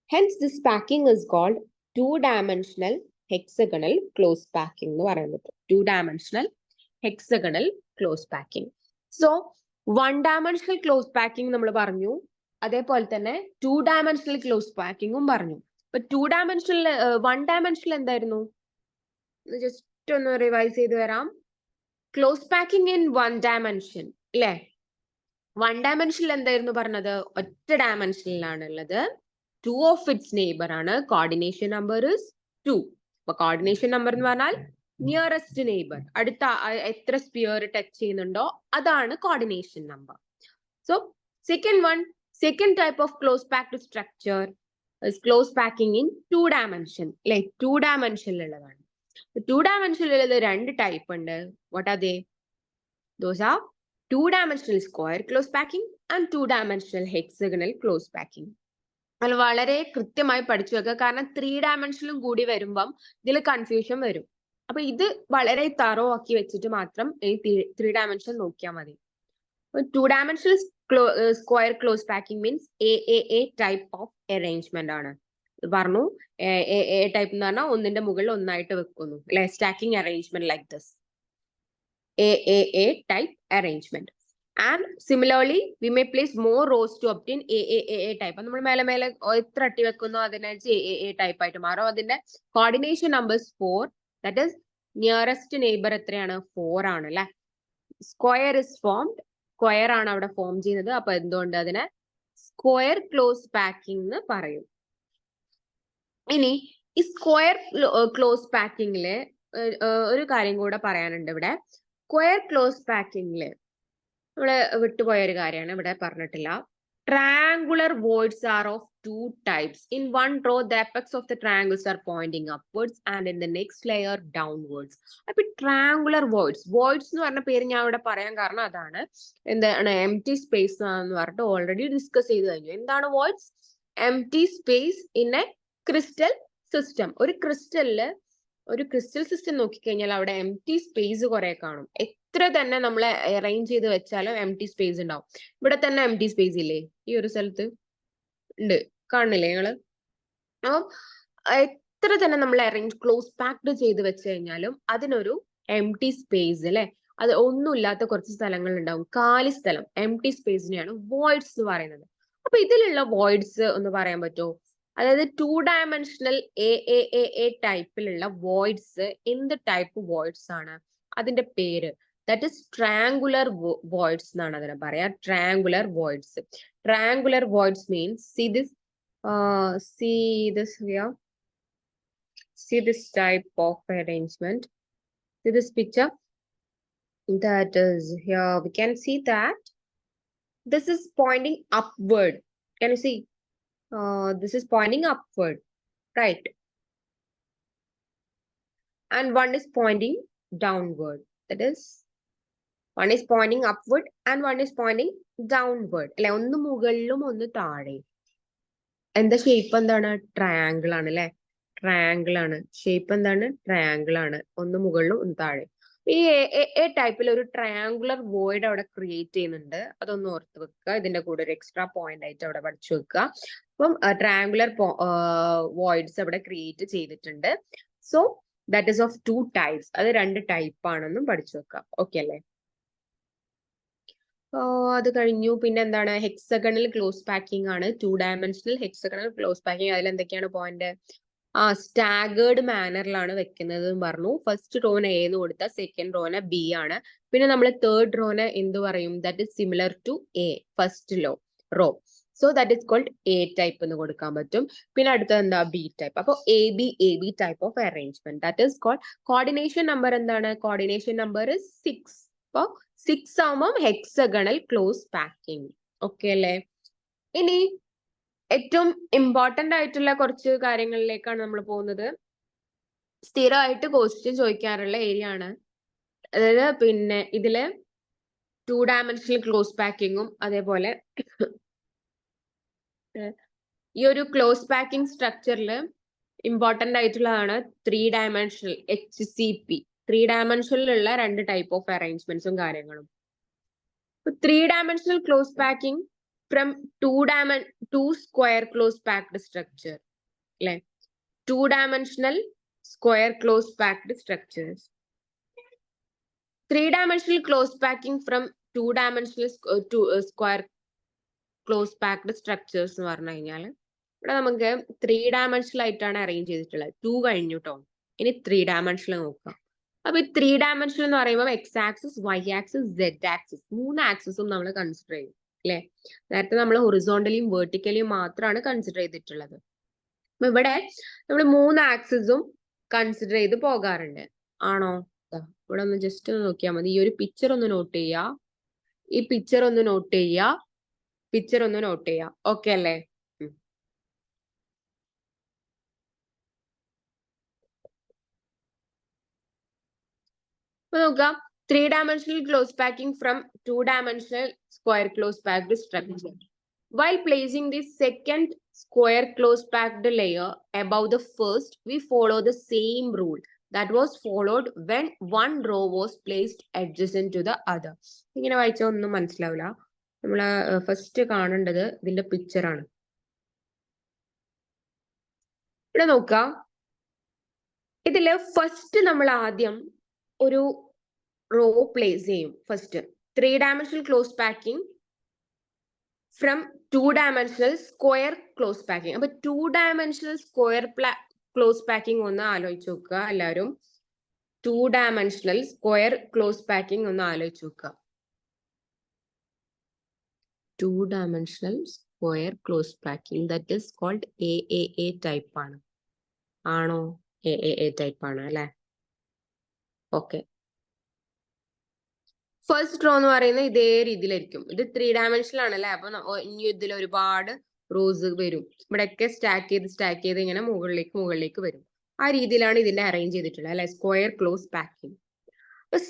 Hence, this packing is called 2-dimensional hexagonal close packing. 2-dimensional hexagonal close packing. So, 1-dimensional close packing നമ്മൾ പറഞ്ഞു. അതേപോലെ തന്നെ 2-dimensional close packing പറഞ്ഞു. അപ്പൊ 2-dimensional 1-dimensional എന്തായിരുന്നു? Just ഒന്ന് revise ചെയ്ത് വരാം. ക്ലോസ് പാക്കിംഗ് ഇൻ 1 dimension അല്ലേ. വൺ ഡയമെൻഷനിൽ എന്തായിരുന്നു പറഞ്ഞത്? ഒറ്റ ഡയമെൻഷനിലാണ് ഉള്ളത്. 2 ഓഫ് ഇറ്റ്സ് നെയ്ബർ ആണ്. Coordination number is 2. അപ്പൊ കോർഡിനേഷൻ നമ്പർ എന്ന് പറഞ്ഞാൽ നിയറസ്റ്റ് നെയ്ബർ, അടുത്ത എത്ര സ്പിയർ ടച്ച് ചെയ്യുന്നുണ്ടോ അതാണ് coordination number. So second type of close packed structure is close packing in 2 dimension. അല്ലെ, 2 dimensionലുള്ളതാണ്. 2 dimensionലുള്ളത് രണ്ട് ടൈപ്പ് ഉണ്ട്. What are they? Those are 2-dimensional square close packing and 2-dimensional hexagonal close packing. അത് വളരെ കൃത്യമായി പഠിച്ചു വെക്കുക, കാരണം 3 ഡയമെൻഷനിലും കൂടി വരുമ്പം ഇതിൽ കൺഫ്യൂഷൻ വരും. അപ്പൊ ഇത് വളരെ തറോ ആക്കി വെച്ചിട്ട് മാത്രം ഈ 3 ഡയമെൻഷൻ നോക്കിയാൽ മതി. 2-dimensional square close packing means AAA type of arrangement ആണ്. പറഞ്ഞു AAA type എന്ന് പറഞ്ഞാൽ ഒന്നിന്റെ മുകളിൽ ഒന്നായിട്ട് വെക്കുന്നു, അല്ലെ, stacking arrangement like this. AAA type arrangement. And similarly, we may place more rows to obtain AAA type. നമ്മൾ മേലെ മേലെ എത്ര അട്ടി വെക്കുന്നു അതിനനുസരിച്ച് AAA type ആയിട്ട് മാറും. അതിന്റെ coordination numbers 4. That is nearest neighbour എത്രയാണ്? 4 ആണ്, അല്ലെ. സ്ക്വയർ ഇസ് ഫോംഡ്, സ്ക്വയർ ആണ് അവിടെ ഫോം ചെയ്യുന്നത്. അപ്പൊ എന്തുകൊണ്ട് അതിനെ സ്ക്വയർ ക്ലോസ് പാക്കിംഗ് എന്ന് പറയും. ഇനി ഈ സ്ക്വയർ ക്ലോസ് പാക്കിങ്ങില് ഒരു കാര്യം കൂടെ പറയാനുണ്ട് ഇവിടെ. സ്ക്വയർ ക്ലോസ് പാക്കിങ്ങില് നമ്മള് വിട്ടുപോയ ഒരു കാര്യമാണ്, ഇവിടെ പറഞ്ഞിട്ടില്ല. Triangular voids are of 2 types. In one row, the apex of the triangles are pointing upwards and in the next layer downwards. അപ്പൊ ട്രയാങ്കുലർ വോയിഡ്സ് എന്ന് പറഞ്ഞ പേര് ഞാൻ ഇവിടെ പറയാൻ കാരണം അതാണ്. എന്താണ് എംപ്റ്റി സ്പേസ് എന്ന് പറഞ്ഞിട്ട് ഓൾറെഡി ഡിസ്കസ് ചെയ്ത് കഴിഞ്ഞു. എന്താണ് voids? Empty space in A crystal system. ഒരു ക്രിസ്റ്റൽ സിസ്റ്റം നോക്കിക്കഴിഞ്ഞാൽ അവിടെ എംപ്റ്റി സ്പേസ് കുറെ കാണും. എത്ര തന്നെ നമ്മൾ അറേഞ്ച് ചെയ്ത് വെച്ചാലും എംപ്റ്റി സ്പേസ് ഉണ്ടാവും. ഇവിടെ തന്നെ എംപ്റ്റി സ്പേസ് ഇല്ലേ? ഈ ഒരു സ്ഥലത്ത് ഉണ്ട്, കാണുന്നില്ലേ നിങ്ങള്? അപ്പം എത്ര തന്നെ നമ്മൾ അറേഞ്ച് ക്ലോസ് പാക്ഡ് ചെയ്ത് വെച്ച് കഴിഞ്ഞാലും അതിനൊരു എംപ്റ്റി സ്പേസ്, അല്ലെ, അത് ഒന്നുമില്ലാത്ത കുറച്ച് സ്ഥലങ്ങൾ ഉണ്ടാവും, കാലി സ്ഥലം. എംപ്റ്റി സ്പേസിനെയാണ് വോയിഡ്സ് എന്ന് പറയുന്നത്. അപ്പൊ ഇതിലുള്ള വോയിഡ്സ് ഒന്ന് പറയാൻ പറ്റുമോ? അതായത് 2-dimensional AAA ടൈപ്പിലുള്ള വോയിഡ്സ് എന്ത് ടൈപ്പ് വോയിഡ്സ് ആണ്? അതിന്റെ പേര് ദാറ്റ് ഇസ് ട്രയാങ്കുലർ വോയിഡ്സ് എന്നാണ് അതിനെ പറയാ. Triangular voids. Triangular voids means, see this here. See this type of arrangement. See this picture. That is here. We can see that this is pointing upward. Can you see? This is pointing upward, right? And one is pointing downward. That is, one is pointing upward and one is pointing downward. അല്ലെ, ഒന്ന് മുകളിലും ഒന്ന് താഴെ. എന്താ shape? എന്താണ്? Triangle ആണ്, അല്ലെ. Triangle ആണ് ഷേപ്പ്. എന്താണ്? ട്രയാങ്കിൾ ആണ്, ഒന്ന് മുകളിലും ഒന്ന് താഴെ. ഈ എ ടൈപ്പിൽ ഒരു ട്രയാങ്കുലർ വോയിഡ് അവിടെ ക്രിയേറ്റ് ചെയ്യുന്നുണ്ട്. അതൊന്ന് ഓർത്ത് വെക്കുക. ഇതിന്റെ കൂടെ ഒരു എക്സ്ട്രാ പോയിന്റ് ആയിട്ട് അവിടെ പഠിച്ചു വെക്കുക. അപ്പം ട്രയാങ്കുലർ വോയിഡ്സ് അവിടെ ക്രിയേറ്റ് ചെയ്തിട്ടുണ്ട്. So that is of 2 types. അത് 2 ടൈപ്പ് ആണെന്നും പഠിച്ചു വെക്കുക. ഓക്കെ അല്ലേ? അത് കഴിഞ്ഞു. പിന്നെ എന്താണ്? ഹെക്സഗണൽ ക്ലോസ് പാക്കിംഗ് ആണ്. 2-dimensional hexagonal close packing. അതിൽ എന്തൊക്കെയാണ് പോയിന്റ്? സ്റ്റാഗേർഡ് മാനറിലാണ് വെക്കുന്നത് പറഞ്ഞു. ഫസ്റ്റ് റോന് A എന്ന് കൊടുത്താൽ സെക്കൻഡ് റോന് B ആണ്. പിന്നെ നമ്മൾ തേർഡ് റോന് എന്ത് പറയും? That is similar to A, first row. So that is called A type എന്ന് കൊടുക്കാൻ പറ്റും. പിന്നെ അടുത്തത് എന്താ? B type. അപ്പോൾ AB type of arrangement. That is called. Coordination number എന്താണ്? Coordination number 6. അപ്പൊ 6 ആവുമ്പം ഹെക്സഗണൽ ക്ലോസ് പാക്കിംഗ്. ഓക്കെ അല്ലേ? ഇനി ഏറ്റവും ഇമ്പോർട്ടന്റ് ആയിട്ടുള്ള കുറച്ച് കാര്യങ്ങളിലേക്കാണ് നമ്മൾ പോകുന്നത്. സ്ഥിരമായിട്ട് ക്വസ്റ്റ്യൻ ചോദിക്കാറുള്ള ഏരിയ ആണ്. അതായത് പിന്നെ ഇതില് 2-dimensional ക്ലോസ് പാക്കിങ്ങും അതേപോലെ ഈ ഒരു ക്ലോസ് പാക്കിംഗ് സ്ട്രക്ചറിൽ ഇമ്പോർട്ടന്റ് ആയിട്ടുള്ളതാണ് 3-dimensional HCP. 3-dimensionലുള്ള 2 ടൈപ്പ് ഓഫ് അറേഞ്ച്മെന്റ്സും കാര്യങ്ങളും. 3-dimensional close packing from 2 square close packed structure. Like 2-dimensional square close packed structures. 3-dimensional close packing from 2-dimensional square close packed structures എന്ന് പറഞ്ഞു കഴിഞ്ഞാൽ ഇവിടെ നമുക്ക് 3-dimensional ആയിട്ടാണ് arrange ചെയ്തിട്ടുള്ളത്. 2 കഴിഞ്ഞു കേട്ടോ. ഇനി 3-dimensional നോക്കാം. അപ്പൊ ഈ 3-dimensional എന്ന് പറയുമ്പോൾ X axis, Y axis, Z axis, 3 ആക്സിസും നമ്മൾ കൺസിഡർ ചെയ്യും. അല്ലെ? നേരത്തെ നമ്മൾ ഹൊറിസോണ്ടലിയും വെർട്ടിക്കലിയും മാത്രമാണ് കൺസിഡർ ചെയ്തിട്ടുള്ളത്. അപ്പൊ ഇവിടെ നമ്മൾ 3 ആക്സിസും കൺസിഡർ ചെയ്ത് പോകാറുണ്ട്. ആണോ? ഇവിടെ ഒന്ന് ജസ്റ്റ് ഒന്ന് നോക്കിയാൽ മതി. ഈ ഒരു പിക്ചർ ഒന്ന് നോട്ട് ചെയ്യുക. ഈ പിക്ചർ ഒന്ന് നോട്ട് ചെയ്യുക. പിക്ചർ ഒന്ന് നോട്ട് ചെയ്യുക. ഓക്കെ അല്ലേ? അപ്പൊ നോക്കാം. 3-dimensional close packing from 2-dimensional square close packed structure. While placing the second square close packed layer above the first, we follow the same rule that was followed when one row was placed adjacent to the other. ഇങ്ങനെ വായിച്ചാൽ ഒന്നും മനസ്സിലാവില്ല. നമ്മൾ first കാണേണ്ടത് ഇതിന്റെ picture ആണ്. ഇവിടെ നോക്കാം. ഇതില് ഫസ്റ്റ് നമ്മൾ ആദ്യം ഒരു റോ പ്ലേസ് ചെയ്യും. First 3-dimensional close packing from 2-dimensional square close packing. അപ്പൊ 2-dimensional സ്ക്വയർ ക്ലോസ് പാക്കിംഗ് ഒന്ന് ആലോചിച്ച് നോക്കുക എല്ലാവരും. 2-dimensional സ്ക്വയർ ക്ലോസ് പാക്കിംഗ് ഒന്ന് ആലോചിച്ച് നോക്കുക. 2-dimensional square close packing that is called AAA type ആണ്. ആണോ? AAA ടൈപ്പ് ആണ് അല്ലെ? ഓക്കെ. ഫസ്റ്റ് റോ എന്ന് പറയുന്നത് ഇതേ രീതിയിലായിരിക്കും. ഇത് 3-dimensional ആണല്ലേ? അപ്പൊ ഇനി ഇതിൽ ഒരുപാട് റോസ് വരും. ഇവിടെയൊക്കെ സ്റ്റാക്ക് ചെയ്ത് ഇങ്ങനെ മുകളിലേക്ക് വരും. ആ രീതിയിലാണ് ഇതിന്റെ അറേഞ്ച് ചെയ്തിട്ടുള്ളത് അല്ലെ? Square close packing.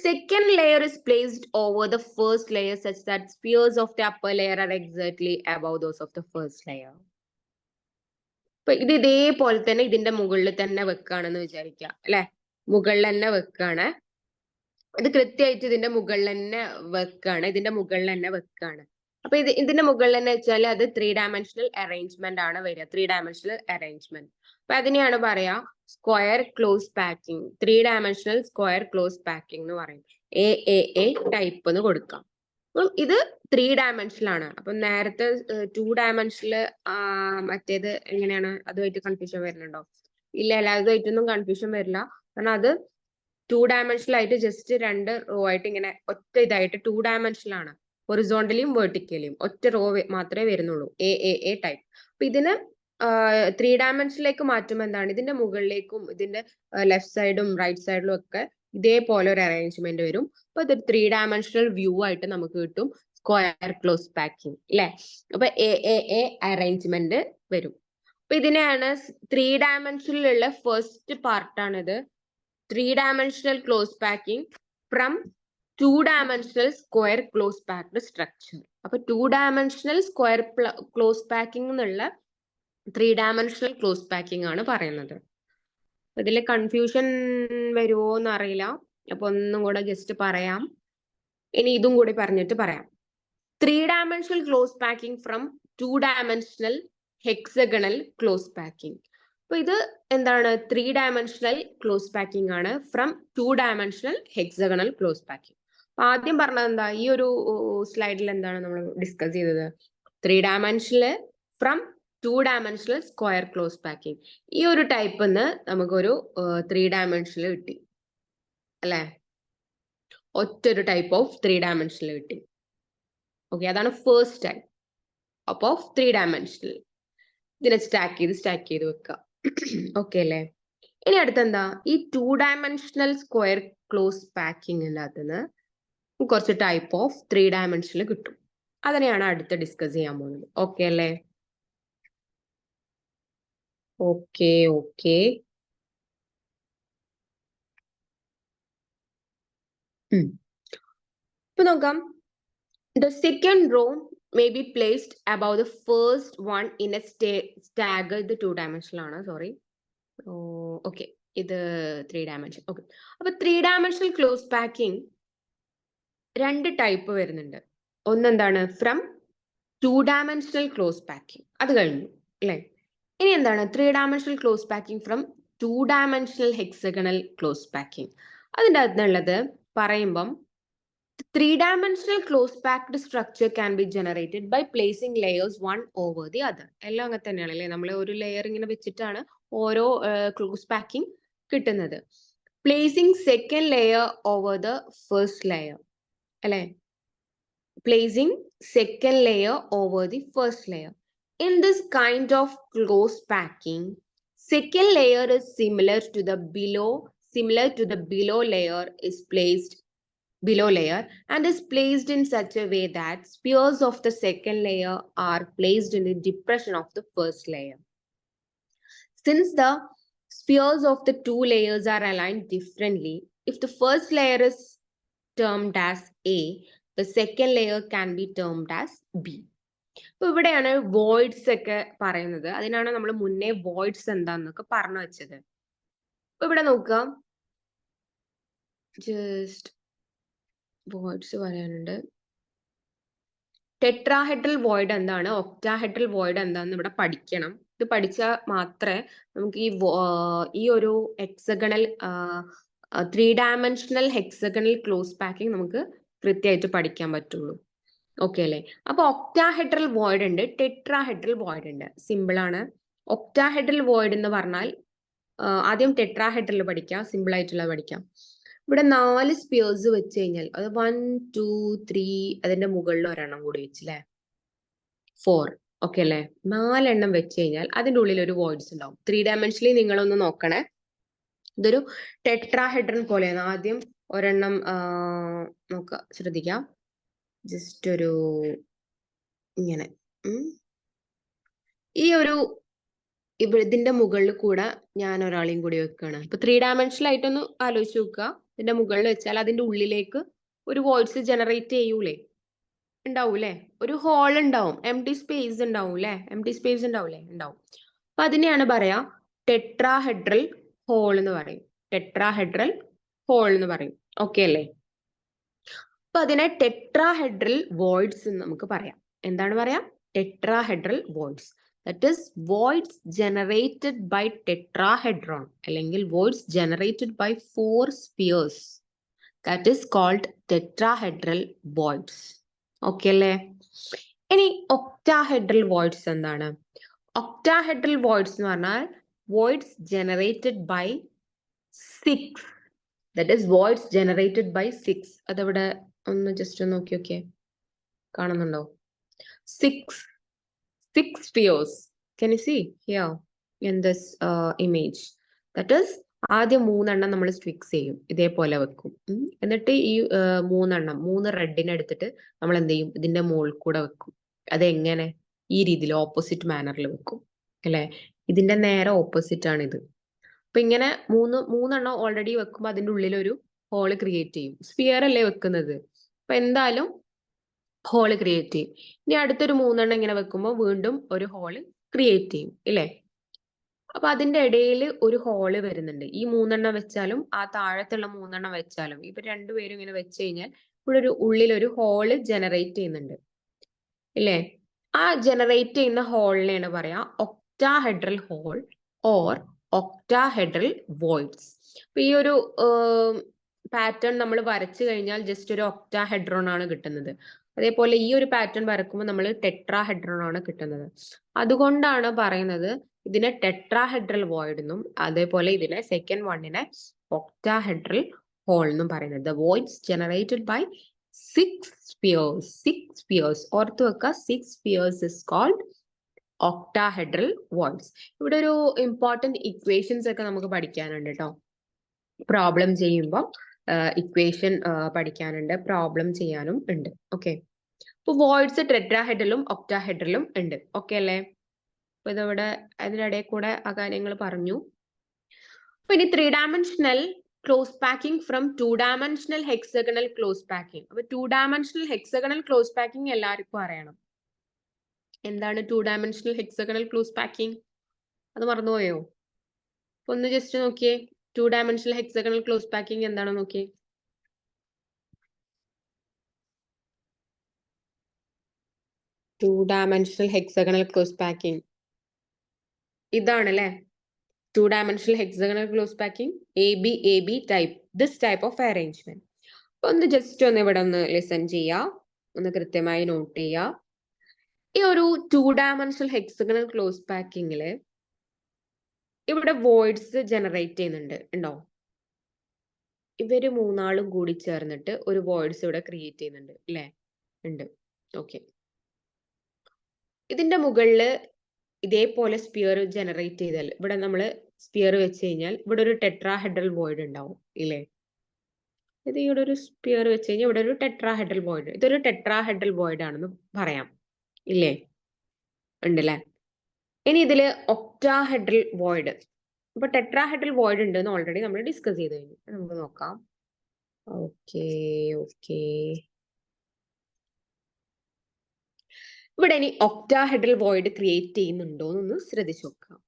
Second layer is placed over the first layer such that spheres of the upper layer R exactly above those of the first layer. അപ്പൊ ഇത് ഇതേപോലെ തന്നെ ഇതിന്റെ മുകളിൽ തന്നെ വെക്കുകയാണെന്ന് വിചാരിക്കുക അല്ലെ? മുകളിൽ തന്നെ വെക്കുകയാണ്. ഇത് കൃത്യമായിട്ട് ഇതിന്റെ മുകളിൽ തന്നെ വെക്കുകയാണ്. അപ്പൊ ഇതിന്റെ മുകളിൽ തന്നെ വെച്ചാൽ അത് 3-dimensional അറേഞ്ച്മെന്റ് ആണ് വരിക. 3-dimensional arrangement. അപ്പൊ അതിനെയാണ് പറയാ square close packing. 3-dimensional square close packing എന്ന് പറയും. AAA ടൈപ്പ് എന്ന് കൊടുക്കാം. അപ്പം ഇത് 3-dimensional ആണ്. അപ്പൊ നേരത്തെ 2-dimensional മറ്റേത് എങ്ങനെയാണ്? അതുമായിട്ട് കൺഫ്യൂഷൻ വരുന്നുണ്ടോ? ഇല്ല, അതുമായിട്ടൊന്നും കൺഫ്യൂഷൻ വരില്ല. കാരണം അത് 2-dimensional ആയിട്ട് ജസ്റ്റ് 2 റോ ആയിട്ട് ഇങ്ങനെ ഒറ്റ ഇതായിട്ട് 2-dimensional ആണ്. ഹൊറിസോണ്ടലിയും വെർട്ടിക്കലിയും ഒറ്റ റോ മാത്രമേ വരുന്നുള്ളൂ. AAA type. അപ്പൊ ഇതിന് 3-dimensional മാറ്റുമ്പോൾ എന്താണ്? ഇതിന്റെ മുകളിലേക്കും ഇതിന്റെ ലെഫ്റ്റ് സൈഡും റൈറ്റ് സൈഡിലും ഒക്കെ ഇതേപോലെ ഒരു അറേഞ്ച്മെന്റ് വരും. അപ്പൊ ഇത് 3-dimensional വ്യൂ ആയിട്ട് നമുക്ക് കിട്ടും സ്ക്വയർ ക്ലോസ് പാക്കിംഗ് അല്ലെ? അപ്പൊ AAA അറേഞ്ച്മെന്റ് വരും. അപ്പൊ ഇതിനെയാണ് 3-dimensional ഉള്ള first പാർട്ടാണിത്. 3-dimensional close packing from 2-dimensional square close packed structure. അപ്പൊ 2-dimensional square close packing എന്നുള്ള 3-dimensional close packing ആണ് പറയുന്നത്. ഇതിൽ കൺഫ്യൂഷൻ വരുമോ എന്ന് അറിയില്ല. അപ്പൊ ഒന്നും കൂടെ ജസ്റ്റ് പറയാം. ഇനി ഇതും കൂടി പറഞ്ഞിട്ട് പറയാം. 3-dimensional close packing from 2-dimensional hexagonal close packing. അപ്പൊ ഇത് എന്താണ്? 3-dimensional ക്ലോസ് പാക്കിംഗ് ആണ് from 2-dimensional hexagonal close packing. അപ്പൊ ആദ്യം പറഞ്ഞത് എന്താ? ഈ ഒരു സ്ലൈഡിൽ എന്താണ് നമ്മൾ ഡിസ്കസ് ചെയ്തത്? 3-dimensional from 2-dimensional square close packing. ഈ ഒരു ടൈപ്പിന്ന് നമുക്കൊരു 3-dimensional കിട്ടി അല്ലെ? ഒറ്റൊരു ടൈപ്പ് ഓഫ് 3-dimensional കിട്ടി. ഓക്കെ, അതാണ് ഫസ്റ്റ് ടൈപ്പ് ഓഫ് 3-dimensional. ഇതിനെ സ്റ്റാക്ക് ചെയ്ത് വെക്കുക. ഓക്കെ അല്ലേ? ഇനി അടുത്തെന്താ? ഈ 2-dimensional സ്ക്വയർ ക്ലോസ് പാക്കിങ്ങിനകത്തുനിന്ന് കുറച്ച് ടൈപ്പ് ഓഫ് 3-dimensional കിട്ടും. അതിനെയാണ് അടുത്ത് ഡിസ്കസ് ചെയ്യാൻ പോകുന്നത്. ഓക്കെ അല്ലേ? ഓക്കെ. ഇപ്പൊ നോക്കാം. The second row may be placed above the first one in a staggered 2-dimensional ആണ്. സോറി. ഓക്കെ, ഇത് 3-dimensional. ഓക്കെ, അപ്പൊ 3-dimensional ക്ലോസ് പാക്കിംഗ് 2 ടൈപ്പ് വരുന്നുണ്ട്. ഒന്നെന്താണ്? From 2-dimensional close packing. അത് കഴിഞ്ഞു അല്ലെ? ഇനി എന്താണ്? 3-dimensional close packing from 2-dimensional hexagonal close packing. അതിൻ്റെ അകത്തുള്ളത് പറയുമ്പം 3-dimensional close packed structure can be generated by placing layers one over the other. എല്ലാം അങ്ങനെ തന്നെയാണ് അല്ലേ? നമ്മൾ ഒരു ലെയർ ഇങ്ങനെ വെച്ചിട്ടാണ് ഓരോ ക്ലോസ് പാക്കിംഗ് കിട്ടുന്നത്. Placing second layer over the first layer അല്ലെ? placing second layer over the first layer. In this kind of close packing, second layer is similar to the below layer is placed below layer and is placed in such a way that spheres of the second layer are placed in the depression of the first layer. Since the spheres of the two layers are aligned differently, if the first layer is termed as A, the second layer can be termed as B. അപ്പൊ ഇവിടെയാണ് voids ഒക്കെ പറയുന്നത്. അതിനാണ് നമ്മൾ മുന്നേ voids എന്താന്നൊക്കെ പറഞ്ഞു വെച്ചത്. അപ്പൊ ഇവിടെ നോക്കുക, ജസ്റ്റ് വോയിഡ്സ് പറയാനുണ്ട്. ടെട്രാഹെഡ്രൽ വോയിഡ് എന്താണ്, ഒക്ടാഹെഡ്രൽ വോയിഡ് എന്താണെന്ന് ഇവിടെ പഠിക്കണം. ഇത് പഠിച്ചാൽ മാത്രമേ നമുക്ക് ഈ ഒരു hexagonal 3-dimensional hexagonal close packing നമുക്ക് കൃത്യമായിട്ട് പഠിക്കാൻ പറ്റുള്ളൂ. ഓക്കെ അല്ലേ? അപ്പൊ ഒക്ടാഹെഡ്രൽ വോയിഡ് ഉണ്ട്, ടെട്രാഹെഡ്രൽ വോയിഡ് ഉണ്ട്. സിമ്പിൾ ആണ്. ഒക്ടാഹെഡ്രൽ വോയിഡ് എന്ന് പറഞ്ഞാൽ ആദ്യം ടെട്രാഹെഡ്രൽ പഠിക്കാം, സിമ്പിൾ ആയിട്ടുള്ളത് പഠിക്കാം. ഇവിടെ 4 സ്പിയേഴ്സ് വെച്ച് കഴിഞ്ഞാൽ അത് 1 2 3 അതിന്റെ മുകളിൽ ഒരെണ്ണം കൂടി വെച്ചില്ലേ, 4. ഓക്കെ അല്ലേ? 4 എണ്ണം വെച്ച് കഴിഞ്ഞാൽ അതിന്റെ ഉള്ളിൽ ഒരു വോയിഡ്സ് ഉണ്ടാവും. 3-dimensionally നിങ്ങളൊന്ന് നോക്കണേ. ഇതൊരു ടെട്രാഹെഡ്രൽ പോലെയാണ്. ആദ്യം ഒരെണ്ണം നോക്കുക, ശ്രദ്ധിക്കാം. ജസ്റ്റ് ഒരു ഇങ്ങനെ ഈ ഒരു ഇതിന്റെ മുകളിൽ കൂടെ ഞാൻ ഒരാളെയും കൂടി വെക്കുകയാണ്. ഇപ്പൊ 3-dimensional ആയിട്ടൊന്ന് ആലോചിച്ച് നോക്കുക. ഇതിന്റെ മുകളിൽ വെച്ചാൽ അതിന്റെ ഉള്ളിലേക്ക് ഒരു വോയിഡ്സ് ജനറേറ്റ് ചെയ്യൂലേ? ഉണ്ടാവൂലേ? ഒരു ഹോൾ ഉണ്ടാവും, എം ടി സ്പേസ് ഉണ്ടാവും അല്ലെ? എം ടി സ്പേസ് ഉണ്ടാവൂലേ? ഉണ്ടാവും. അപ്പൊ അതിനെയാണ് പറയാ ടെട്രാഹെഡ്രൽ ഹോൾ എന്ന് പറയും. ടെട്രാഹെഡ്രൽ ഹോൾ എന്ന് പറയും. ഓക്കെ അല്ലേ? അപ്പൊ അതിനെ ടെട്രാഹെഡ്രൽ വോയിഡ്സ് എന്ന് നമുക്ക് പറയാം. എന്താണ് പറയാ? Tetrahedral voids. That is voids generated by tetrahedron അല്ലെങ്കിൽ voids generated by 4 spheres. That is called tetrahedral voids. Okay അല്ലേ? ഇനി ഒക്ടാഹെഡ്രൽ വോയിഡ്സ് എന്താണ്? ഒക്ടാഹെഡ്രൽ വോയിഡ്സ് എന്ന് പറഞ്ഞാൽ voids generated by 6. That is voids generated by 6. അതവിടെ ഒന്ന് ജസ്റ്റ് നോക്കി നോക്കിയേ, കാണുന്നുണ്ടോ? 6 spheres. Can you see here in this image? That is, ആദ്യം 3 എണ്ണം നമ്മൾ ഫിക്സ് ചെയ്യും, ഇതേപോലെ വെക്കും. എന്നിട്ട് ഈ 3 എണ്ണം 3 റെഡിനെ എടുത്തിട്ട് നമ്മൾ എന്ത് ചെയ്യും? ഇതിന്റെ മുകളിൽ കൂടെ വെക്കും. അതെങ്ങനെ? ഈ രീതിയിൽ ഓപ്പോസിറ്റ് മാനറിൽ വെക്കും അല്ലെ? ഇതിന്റെ നേരെ ഓപ്പോസിറ്റ് ആണ് ഇത്. അപ്പൊ ഇങ്ങനെ 3 എണ്ണം ഓൾറെഡി വെക്കുമ്പോൾ അതിന്റെ ഉള്ളിൽ ഒരു ഹോള് ക്രിയേറ്റ് ചെയ്യും. സ്ഫിയർ അല്ലേ വെക്കുന്നത്, അപ്പൊ എന്തായാലും ഹോള് ക്രിയേറ്റ് ചെയ്യും. ഇനി അടുത്തൊരു 3 എണ്ണം ഇങ്ങനെ വെക്കുമ്പോൾ വീണ്ടും ഒരു ഹോള് ക്രിയേറ്റ് ചെയ്യും ഇല്ലേ? അപ്പൊ അതിന്റെ ഇടയിൽ ഒരു ഹോള് വരുന്നുണ്ട്. ഈ 3 എണ്ണം വെച്ചാലും ആ താഴത്തുള്ള 3 എണ്ണം വെച്ചാലും ഇവർ രണ്ടുപേരും ഇങ്ങനെ വെച്ച് കഴിഞ്ഞാൽ ഇവിടെ ഒരു ഉള്ളിൽ ഒരു ഹോള് ജനറേറ്റ് ചെയ്യുന്നുണ്ട് ഇല്ലേ? ആ ജനറേറ്റ് ചെയ്യുന്ന ഹോളിനെയാണ് പറയാ octahedral hole or octahedral voids. അപ്പൊ ഈ ഒരു പാറ്റേൺ നമ്മൾ വരച്ചു കഴിഞ്ഞാൽ ജസ്റ്റ് ഒരു ഒക്ടാഹെഡ്രോൺ ആണ് കിട്ടുന്നത്. അതേപോലെ ഈ ഒരു പാറ്റേൺ വരക്കുമ്പോൾ നമ്മൾ ടെട്രാഹെഡ്രോൺ ആണ് കിട്ടുന്നത്. അതുകൊണ്ടാണ് പറയുന്നത് ഇതിനെ ടെട്രാഹെഡ്രൽ വോയിഡ് എന്നും അതേപോലെ ഇതിനെ സെക്കൻഡ് വണ്ണിനെ ഒക്ടാഹെഡ്രൽ ഹോൾ എന്നും പറയുന്നത്. The voids generated by 6 spheres. ഓർത്ത് വെക്കുക, 6 spheres is called octahedral voids. ഇവിടെ ഒരു ഇമ്പോർട്ടന്റ് ഇക്വേഷൻസ് ഒക്കെ നമുക്ക് പഠിക്കാനുണ്ട് കേട്ടോ. പ്രോബ്ലം ചെയ്യുമ്പോൾ ഇക്വേഷൻ പഠിക്കാനുണ്ട്, പ്രോബ്ലം ചെയ്യാനും ഉണ്ട്. ഓക്കെ, അപ്പൊ വോയിഡ്സ് ടെട്രാഹെഡ്രലും ഒക്ടാഹെഡ്രലും ഉണ്ട്. ഓക്കെ അല്ലേ? അപ്പൊ ഇതവിടെ അതിനിടയിൽ കൂടെ ആ കാര്യങ്ങൾ പറഞ്ഞു. അപ്പൊ ഇനി 3-dimensional close packing from 2-dimensional hexagonal close packing. അപ്പൊ 2-dimensional hexagonal close packing എല്ലാവർക്കും അറിയണം. എന്താണ് 2-dimensional hexagonal close packing? അത് മറന്നുപോയോ? ഒന്ന് ജസ്റ്റ് നോക്കിയേ, 2-dimensional hexagonal close packing എന്താണെന്ന് നോക്കിയേ. Two-dimensional hexagonal close packing ഇതാണല്ലേ 2-dimensional hexagonal close packing. AB type, this type of arrangement. ഒന്ന് ജസ്റ്റ് ഒന്ന് ഇവിടെ ഒന്ന് ലിസൺ ചെയ്യാ, ഒന്ന് കൃത്യമായി നോട്ട് ചെയ്യാ. ഈ ഒരു 2-dimensional hexagonal close പാക്കിങ്ങില് ഇവിടെ വോയിഡ്സ് ജനറേറ്റ് ചെയ്യുന്നുണ്ട് ഉണ്ടോ? ഇവര് 3 ആളും കൂടി ചേർന്നിട്ട് ഒരു വോയിഡ്സ് ഇവിടെ ക്രിയേറ്റ് ചെയ്യുന്നുണ്ട് അല്ലെ? ഉണ്ട്. ഓക്കെ, ഇതിന്റെ മുകളില് ഇതേപോലെ സ്പിയർ ജനറേറ്റ് ചെയ്താൽ ഇവിടെ നമ്മൾ സ്പിയർ വെച്ച് കഴിഞ്ഞാൽ ഇവിടെ ഒരു ടെട്രാഹെഡ്രൽ വോയിഡ് ഉണ്ടാവും ഇല്ലേ? ഇത് ഇവിടെ ഒരു സ്പിയർ വെച്ച് കഴിഞ്ഞാൽ ഇവിടെ ഒരു ടെട്രാഹെഡ്രൽ വോയിഡ്, ഇതൊരു ടെട്രാഹെഡ്രൽ വോയിഡ് ആണെന്ന് പറയാം ഇല്ലേ? ഉണ്ടല്ലേ. ഇനി ഇതില് ഒക്ടാഹെഡ്രൽ വോയിഡ്, ഇപ്പൊ ടെട്രാഹെഡ്രൽ വോയിഡ് ഉണ്ടെന്ന് ഓൾറെഡി നമ്മൾ ഡിസ്കസ് ചെയ്ത് കഴിഞ്ഞു. നമുക്ക് നോക്കാം. ഓക്കെ ഓക്കെ, ഇവിടെ ഇനി ഒക്ടാഹെഡ്രൽ വോയിഡ് ക്രിയേറ്റ് ചെയ്യുന്നുണ്ടോ എന്നൊന്ന് ശ്രദ്ധിച്ചു നോക്കാം.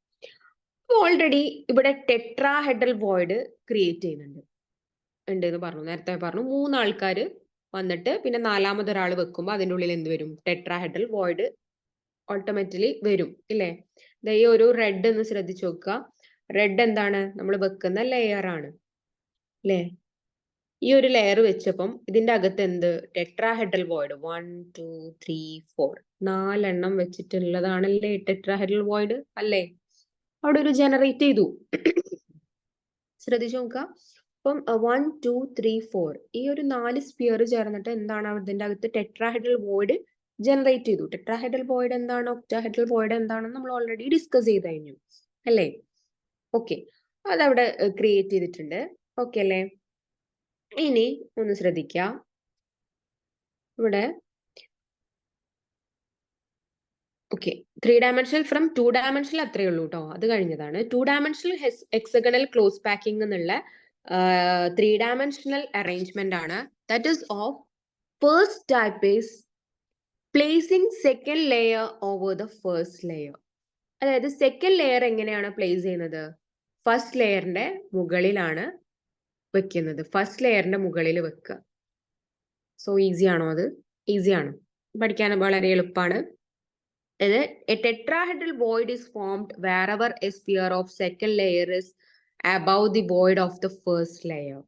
ഓൾറെഡി ഇവിടെ ടെട്രാഹെഡ്രൽ വോയിഡ് ക്രിയേറ്റ് ചെയ്യുന്നുണ്ട് എന്ന് പറഞ്ഞു, നേരത്തെ പറഞ്ഞു. 3 ആൾക്കാർ വന്നിട്ട് പിന്നെ 4ാമത് ഒരാൾ വെക്കുമ്പോൾ അതിൻ്റെ ഉള്ളിൽ എന്ത് വരും? ടെട്രാഹെഡ്രൽ വോയിഡ് ഓട്ടോമാറ്റിക്കലി വരും ഇല്ലേ? ഈ ഒരു റെഡ് എന്ന് ശ്രദ്ധിച്ചു നോക്കുക. റെഡ് എന്താണ്? നമ്മൾ വെക്കുന്ന ലെയർ ആണ് അല്ലേ? ഈ ഒരു ലെയർ വെച്ചപ്പം ഇതിന്റെ അകത്ത് എന്ത്? ടെട്രാഹെഡ്രൽ വോയിഡ് 1 2 3 4 4 വെച്ചിട്ടുള്ളതാണല്ലേ ടെട്രാഹെഡ്രൽ വോയിഡ് അല്ലേ? അവിടെ ഒരു ജനറേറ്റ് ചെയ്തു. ശ്രദ്ധിച്ചു നോക്കുക. അപ്പം 1 2 3 4 ഈ ഒരു 4 സ്പിയർ ചേർന്നിട്ട് എന്താണ് ഇതിന്റെ അകത്ത്? ടെട്രാഹെഡ്രൽ വോയിഡ് ജനറേറ്റ് ചെയ്തു. ടെട്രാഹെഡ്രൽ വോയിഡ് എന്താണ്, ഒക്ടാഹെഡ്രൽ വോയിഡ് എന്താണെന്ന് നമ്മൾ ഓൾറെഡി ഡിസ്കസ് ചെയ്ത് കഴിഞ്ഞു അല്ലേ? ഓക്കെ, അതവിടെ ക്രിയേറ്റ് ചെയ്തിട്ടുണ്ട്. ഓക്കെ അല്ലേ? ഇനി ഒന്ന് ശ്രദ്ധിക്കാം. ഇവിടെ ഓക്കെ, 3 ഡയമെൻഷണൽ ഫ്രം 2 ഡയമെൻഷണൽ അത്രയേ ഉള്ളൂ കേട്ടോ, അത് കഴിഞ്ഞതാണ്. 2 ഡയമെൻഷണൽ ഹെക്സഗണൽ ക്ലോസ് പാക്കിംഗ് എന്നുള്ള 3 ഡയമെൻഷണൽ അറേഞ്ച്മെന്റ് ആണ്. That is of first type is placing second layer over the first layer. അതായത് സെക്കൻഡ് ലെയർ എങ്ങനെയാണ് പ്ലേസ് ചെയ്യുന്നത്? ഫസ്റ്റ് ലെയറിന്റെ മുകളിലാണ് വെക്കുന്നത്. ഫസ്റ്റ് ലെയറിന്റെ മുകളിൽ വെക്കുക. സോ ഈസി ആണോ? അത് ഈസി ആണ്, പഠിക്കാൻ വളരെ എളുപ്പമാണ്. A tetrahedral void is formed wherever a sphere of second layer is above the void of the first layer.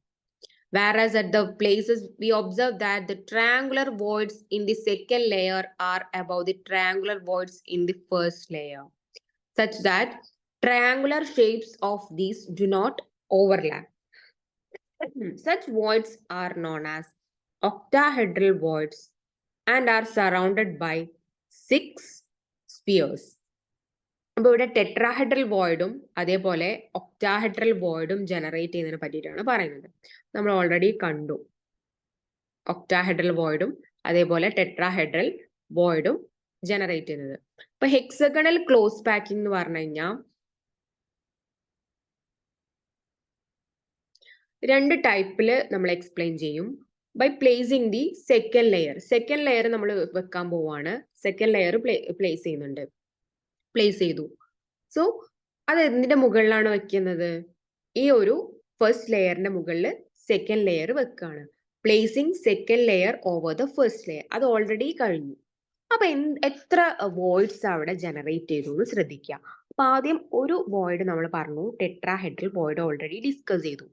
Whereas at the places we observe that the triangular voids in the second layer are above the triangular voids in the first layer, such that triangular shapes of these do not overlap. Such voids are known as octahedral voids and are surrounded by 6 spheres. അപ്പോൾ ഇവിടെ tetrahedral വോയിഡും അതേപോലെ octahedral വോയിഡും generate ചെയ്യുന്നതിനെ പറ്റിയിട്ടാണ് പറയുന്നത്. നമ്മൾ already കണ്ടു octahedral വോയിഡും അതേപോലെ tetrahedral വോയിഡും generate ചെയ്യുന്നത്. ഇപ്പൊ ഹെക്സഗണൽ ക്ലോസ് പാക്കിംഗ് എന്ന് പറഞ്ഞു കഴിഞ്ഞാൽ 2 ടൈപ്പിൽ നമ്മൾ എക്സ്പ്ലെയിൻ ചെയ്യും. By placing the second layer. Second layer നമ്മൾ വെക്കാൻ പോവാണ്. സെക്കൻഡ് ലെയർ പ്ലേസ് ചെയ്യുന്നുണ്ട്, പ്ലേസ് ചെയ്തു. സോ അത് എന്തിന്റെ മുകളിലാണ് വെക്കുന്നത്? ഈ ഒരു ഫസ്റ്റ് ലെയറിന്റെ മുകളിൽ സെക്കൻഡ് ലെയർ വെക്കുകയാണ്. Placing second layer over the first layer. അത് ഓൾറെഡി കഴിഞ്ഞു. അപ്പൊ എത്ര വോയിഡ്സ് അവിടെ ജനറേറ്റ് ചെയ്തു എന്ന് ശ്രദ്ധിക്കുക. അപ്പൊ ആദ്യം ഒരു വോയിഡ് നമ്മൾ പറഞ്ഞു, ടെട്രാഹെഡ്രൽ വോയിഡ് ഓൾറെഡി ഡിസ്കസ് ചെയ്തു.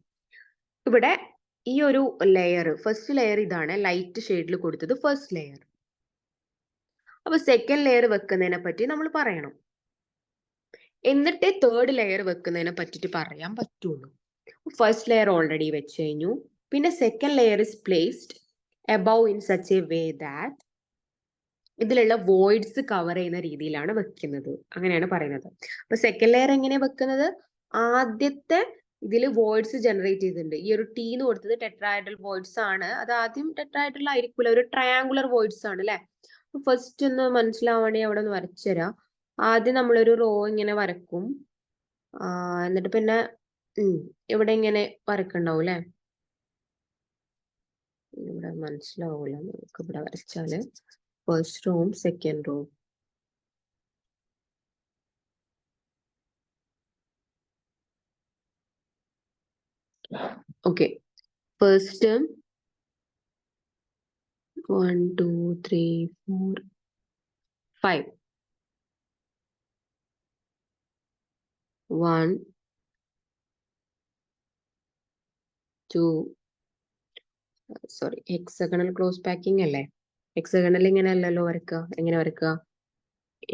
ഇവിടെ ഈ ഒരു ലെയർ, ഫസ്റ്റ് ലെയർ ഇതാണ് ലൈറ്റ് ഷെയ്ഡിൽ കൊടുത്തത് ഫസ്റ്റ് ലെയർ. അപ്പൊ സെക്കൻഡ് ലെയർ വെക്കുന്നതിനെ പറ്റി നമ്മൾ പറയണം. എന്നിട്ട് തേർഡ് ലെയർ വെക്കുന്നതിനെ പറ്റിട്ട് പറയാൻ പറ്റുള്ളൂ. ഫസ്റ്റ് ലെയർ ഓൾറെഡി വെച്ച് കഴിഞ്ഞു. പിന്നെ second layer is placed above in such a way that ഇതിലുള്ള വോയിഡ്സ് കവർ ചെയ്യുന്ന രീതിയിലാണ് വെക്കുന്നത്. അങ്ങനെയാണ് പറയുന്നത്. അപ്പൊ സെക്കൻഡ് ലെയർ എങ്ങനെയാണ് വെക്കുന്നത്? ആദ്യത്തെ ഇതിൽ വോയിഡ്സ് ജനറേറ്റ് ചെയ്തിട്ടുണ്ട്. ഈ ഒരു ടി എന്ന് കൊടുത്തത് ടെട്രാഹെഡ്രൽ വോയിഡ്സ് ആണ്. അത് ആദ്യം ടെട്രാഹെഡ്രൽ ആയിരിക്കില്ല, ഒരു ട്രയാങ്കുലർ വോയിഡ്സ് ആണ് അല്ലെ? ഫസ്റ്റ് ഒന്ന് മനസ്സിലാവണേ അവിടെ ഒന്ന് വരച്ചുതരാം. ആദ്യം നമ്മളൊരു റോ ഇങ്ങനെ വരക്കും, എന്നിട്ട് പിന്നെ ഇവിടെ ഇങ്ങനെ വരക്കുണ്ടാവും അല്ലെ? ഇവിടെ മനസ്സിലാവൂല, നമുക്ക് ഇവിടെ വരച്ചാല് ഫസ്റ്റ് റോവും second row. Okay, first 1 2 3 4 5 1 2 sorry hexagonal close packing അല്ലേ? ഹെക്സഗണൽ ഇങ്ങനെ അല്ലല്ലോ വരക്കുക. എങ്ങനെ വരക്കുക?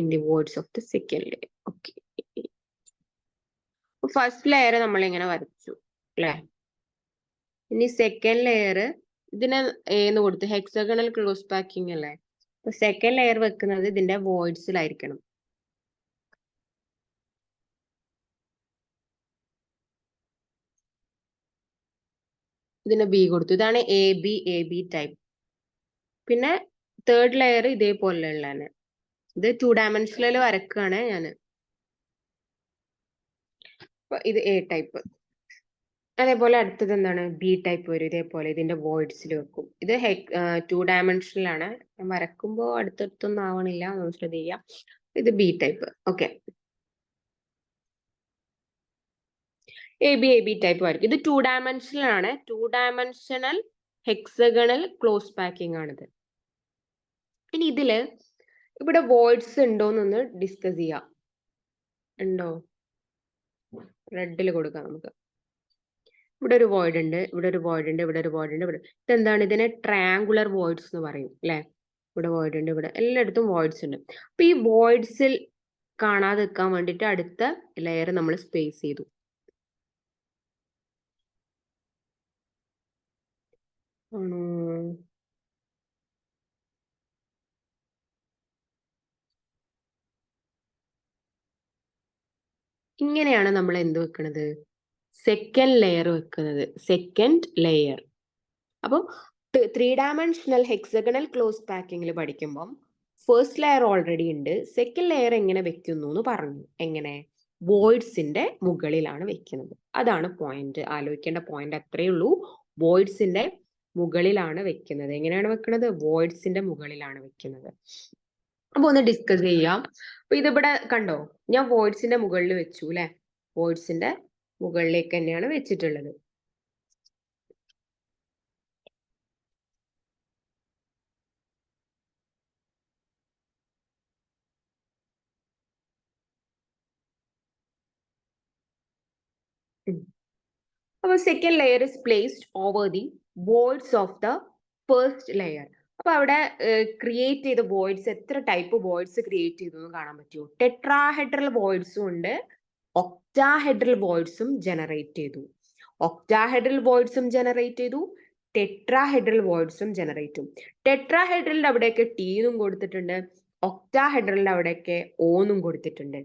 In the words of the second layer. Okay, first layer നമ്മൾ ഇങ്ങനെ വരച്ചു അല്ലേ? ഇനി സെക്കൻഡ് ലെയർ ഇതിനെ എന്ന് കൊടുത്ത് ഹെക്സഗണൽ ക്ലോസ് പാക്കിംഗ് അല്ലേ? അപ്പൊ സെക്കൻഡ് ലെയർ വെക്കുന്നത് ഇതിന്റെ വോയിഡ്സിലായിരിക്കണം. ഇതിന് ബി കൊടുത്തു. ഇതാണ് എ ബി ടൈപ്പ്. പിന്നെ തേർഡ് ലെയർ ഇതേപോലെ ഉള്ളതാണ്. ഇത് 2 ഡയമെൻഷനിൽ വരക്കുകയാണ് ഞാൻ. ഇത് എ ടൈപ്പ്. അതേപോലെ അടുത്തത് എന്താണ്? ബി ടൈപ്പ് വരും. ഇതേപോലെ ഇതിന്റെ വോയിഡ്സിൽ വെക്കും. ഇത് 2 ഡയമെൻഷനിലാണ്. വരക്കുമ്പോൾ അടുത്തടുത്തൊന്നും ആവണില്ല, ഒന്ന് ശ്രദ്ധിക്കുക. ഇത് B type. Okay, A B type ആയിരിക്കും. ഇത് 2 ഡയമെൻഷനൽ ആണ്. 2 ഡയമെൻഷനൽ ഹെക്സഗണൽ ക്ലോസ് പാക്കിംഗ് ആണിത്. ഇനി ഇതില് ഇവിടെ വോയിഡ്സ് ഉണ്ടോന്നൊന്ന് ഡിസ്കസ് ചെയ്യാം. ഉണ്ടോ? റെഡിൽ കൊടുക്കാം നമുക്ക്. ഇവിടെ ഒരു വോയിഡ് ഉണ്ട്, ഇവിടെ ഒരു വോയിഡ് ഉണ്ട്, ഇവിടെ ഒരു വോയിഡ് ഉണ്ട്, ഇവിടെ. ഇതെന്താണ്? ഇതിനെ ട്രയാങ്കുലർ വോയിഡ്സ് എന്ന് പറയും അല്ലെ? ഇവിടെ വോയിഡ് ഉണ്ട്, ഇവിടെ എല്ലായിടത്തും വോയിഡ്സ് ഉണ്ട്. അപ്പൊ ഈ വോയിഡ്സിൽ കാണാതെ വെക്കാൻ വേണ്ടിട്ട് അടുത്ത ലെയർ നമ്മൾ സ്പേസ് ചെയ്തു. ആണോ? ഇങ്ങനെയാണ് നമ്മൾ എന്ത് വെക്കണത്? സെക്കൻഡ് ലെയർ വെക്കുന്നത്. Second layer. അപ്പം 3 ഡയമെൻഷനൽ ഹെക്സഗണൽ ക്ലോസ് പാക്കിങ്ങിൽ പഠിക്കുമ്പം ഫസ്റ്റ് ലെയർ ഓൾറെഡി ഉണ്ട്. സെക്കൻഡ് ലെയർ എങ്ങനെ വെക്കുന്നു എന്ന് പറഞ്ഞു. എങ്ങനെ? വോയിഡ്സിന്റെ മുകളിലാണ് വെക്കുന്നത്. അതാണ് പോയിന്റ്. ആലോചിക്കേണ്ട പോയിന്റ് അത്രയേ ഉള്ളൂ. വോയിഡ്സിന്റെ മുകളിലാണ് വെക്കുന്നത്. എങ്ങനെയാണ് വെക്കുന്നത്? വോയിഡ്സിന്റെ മുകളിലാണ് വെക്കുന്നത്. അപ്പൊ ഒന്ന് ഡിസ്കസ് ചെയ്യാം. അപ്പൊ ഇതിവിടെ കണ്ടോ, ഞാൻ വോയിഡ്സിന്റെ മുകളിൽ വെച്ചു അല്ലെ? വോയിഡ്സിന്റെ മുകളിലേക്ക് തന്നെയാണ് വെച്ചിട്ടുള്ളത്. അപ്പൊ second layer is placed over the voids of the first layer. അപ്പൊ അവിടെ ക്രിയേറ്റ് ചെയ്ത വോയിഡ്സ്, എത്ര ടൈപ്പ് വോയിഡ്സ് ക്രിയേറ്റ് ചെയ്തു എന്ന് കാണാൻ പറ്റുമോ? ടെട്രാഹെഡ്രൽ വോയിഡ്സും ഉണ്ട്, ഒക്ടാഹെഡ്രൽ വോയിഡ്സും ജനറേറ്റ് ചെയ്തു. ഒക്ടാഹെഡ്രൽ വോയിഡ്സും ജനറേറ്റ് ചെയ്തു, ടെട്രാഹെഡ്രൽ വോയിഡ്സും ജനറേറ്റ് ചെയ്തു. ടെട്രാഹെഡ്രലിന്റെ അവിടെയൊക്കെ ടി എന്നും കൊടുത്തിട്ടുണ്ട്, ഒക്ടാഹെഡ്രലിന്റെ അവിടെയൊക്കെ ഓന്നും കൊടുത്തിട്ടുണ്ട്.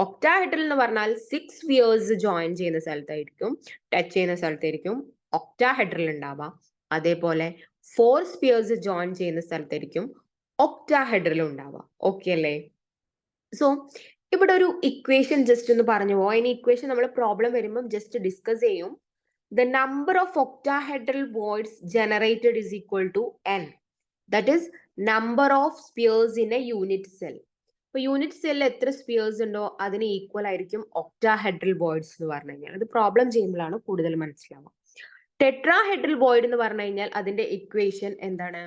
ഒക്ടാഹെഡ്രൽ എന്ന് പറഞ്ഞാൽ 6 സ്ഫിയേഴ്സ് ജോയിൻ ചെയ്യുന്ന സ്ഥലത്തായിരിക്കും, ടച്ച് ചെയ്യുന്ന സ്ഥലത്തായിരിക്കും ഒക്ടാഹെഡ്രൽ ഉണ്ടാവാം. അതേപോലെ 4 സ്ഫിയേഴ്സ് ജോയിൻ ചെയ്യുന്ന സ്ഥലത്തായിരിക്കും ഒക്ടാഹെഡ്രൽ ഉണ്ടാവാം. ഓക്കെ അല്ലേ? സോ ഇവിടെ ഒരു ഇക്വേഷൻ ജസ്റ്റ് ഒന്ന് പറഞ്ഞു പോവാം. ഇനി ഇക്വേഷൻ നമ്മൾ പ്രോബ്ലം വരുമ്പം ജസ്റ്റ് ഡിസ്കസ് ചെയ്യും. The number of octahedral voids generated is equal to n. That is number of spheres in a unit cell. ഇപ്പൊ യൂണിറ്റ് സെല്ലിൽ എത്ര സ്പിയേഴ്സ് ഉണ്ടോ അതിന് ഈക്വൽ ആയിരിക്കും ഒക്ടാഹെഡ്രൽ വോയിഡ്സ് എന്ന് പറഞ്ഞു കഴിഞ്ഞാൽ. അത് പ്രോബ്ലം ചെയ്യുമ്പോഴാണ് കൂടുതൽ മനസ്സിലാവുക. ടെട്രാഹെഡ്രൽ വോയിഡ് എന്ന് പറഞ്ഞു കഴിഞ്ഞാൽ അതിന്റെ ഇക്വേഷൻ എന്താണ്?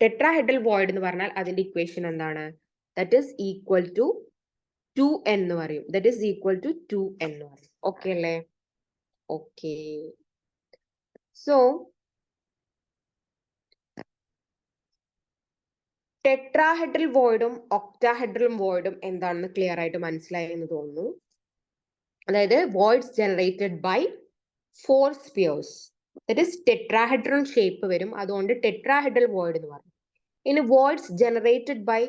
ടെട്രാഹെഡ്രൽ വോയിഡ് എന്ന് പറഞ്ഞാൽ അതിന്റെ ഇക്വേഷൻ എന്താണ്? That is equal to 2n എന്ന് പറയും. That is equal to 2n എന്ന് പറയും. ഓക്കെ അല്ലേ? ഓക്കെ. സോ ടെട്രാഹെഡ്രൽ വോയിഡും ഒക്ടാഹെഡ്രൽ വോയിഡും എന്താണെന്ന് ക്ലിയർ ആയിട്ട് മനസ്സിലായി എന്ന് തോന്നുന്നു. അതായത് voids generated by 4 spheres. That is tetrahedral shape വരും, അതുകൊണ്ട് ടെട്രാഹെഡ്രൽ വോയിഡ് എന്ന് പറയും. ഇനി വോയിഡ്സ് ജനറേറ്റഡ് ബൈ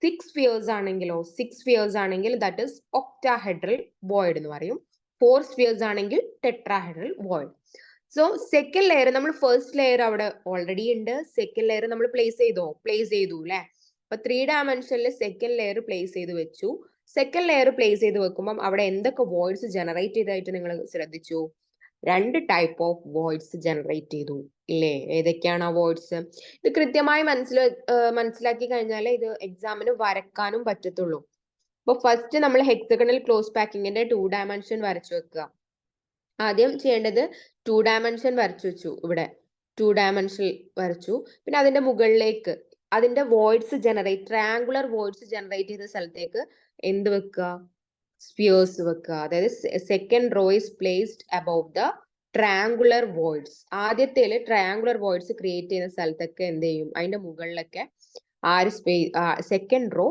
6 സ്പിയേഴ്സ് ആണെങ്കിലോ, 6 സ്പിയേഴ്സ് ആണെങ്കിൽ ദാറ്റ് ഈസ് ഒക്ടാഹെഡ്രൽ വോയിഡ് എന്ന് പറയും. 4 സ്പിയേഴ്സ് ആണെങ്കിൽ tetrahedral void. So second layer, നമ്മൾ ഫസ്റ്റ് ലെയർ അവിടെ ഓൾറെഡി ഉണ്ട്, സെക്കൻഡ് ലെയർ നമ്മൾ പ്ലേസ് ചെയ്തു അല്ലെ? അപ്പൊ 3 ഡയമെൻഷനിൽ സെക്കൻഡ് ലെയർ പ്ലേസ് ചെയ്ത് വെച്ചു. സെക്കൻഡ് ലെയർ പ്ലേസ് ചെയ്ത് വെക്കുമ്പോൾ അവിടെ എന്തൊക്കെ വോയിഡ്സ് ജനറേറ്റ് ചെയ്തായിട്ട് നിങ്ങൾ ശ്രദ്ധിച്ചു? 2 ടൈപ്പ് ഓഫ് വോയിഡ്സ് ജനറേറ്റ് ചെയ്തു ഇല്ലേ? ഏതൊക്കെയാണ് ആ വോയിഡ്സ്? ഇത് കൃത്യമായി മനസ്സിലാക്കി കഴിഞ്ഞാൽ ഇത് എക്സാമിന് വരക്കാനും പറ്റത്തുള്ളൂ. അപ്പൊ ഫസ്റ്റ് നമ്മൾ ഹെക്സഗണൽ ക്ലോസ് പാക്കിങ്ങിന്റെ 2 ഡയമെൻഷൻ വരച്ചു വെക്കുക. ആദ്യം ചെയ്യേണ്ടത് 2 ഡയമെൻഷൻ വരച്ചു വെച്ചു. ഇവിടെ 2 ഡയമെൻഷൻ വരച്ചു. പിന്നെ അതിന്റെ മുകളിലേക്ക് അതിന്റെ voids generate, triangular voids generate ചെയ്ത സ്ഥലത്തേക്ക് എന്ത് വെക്കുക? സ്പിയേഴ്സ് വെക്കുക. അതായത് second row is placed above the triangular voids. ആദ്യത്തേല് ട്രയാങ്കുലർ വോയിഡ്സ് ക്രിയേറ്റ് ചെയ്യുന്ന സ്ഥലത്തൊക്കെ എന്ത് ചെയ്യും? അതിന്റെ മുകളിലൊക്കെ സെക്കൻഡ് റോ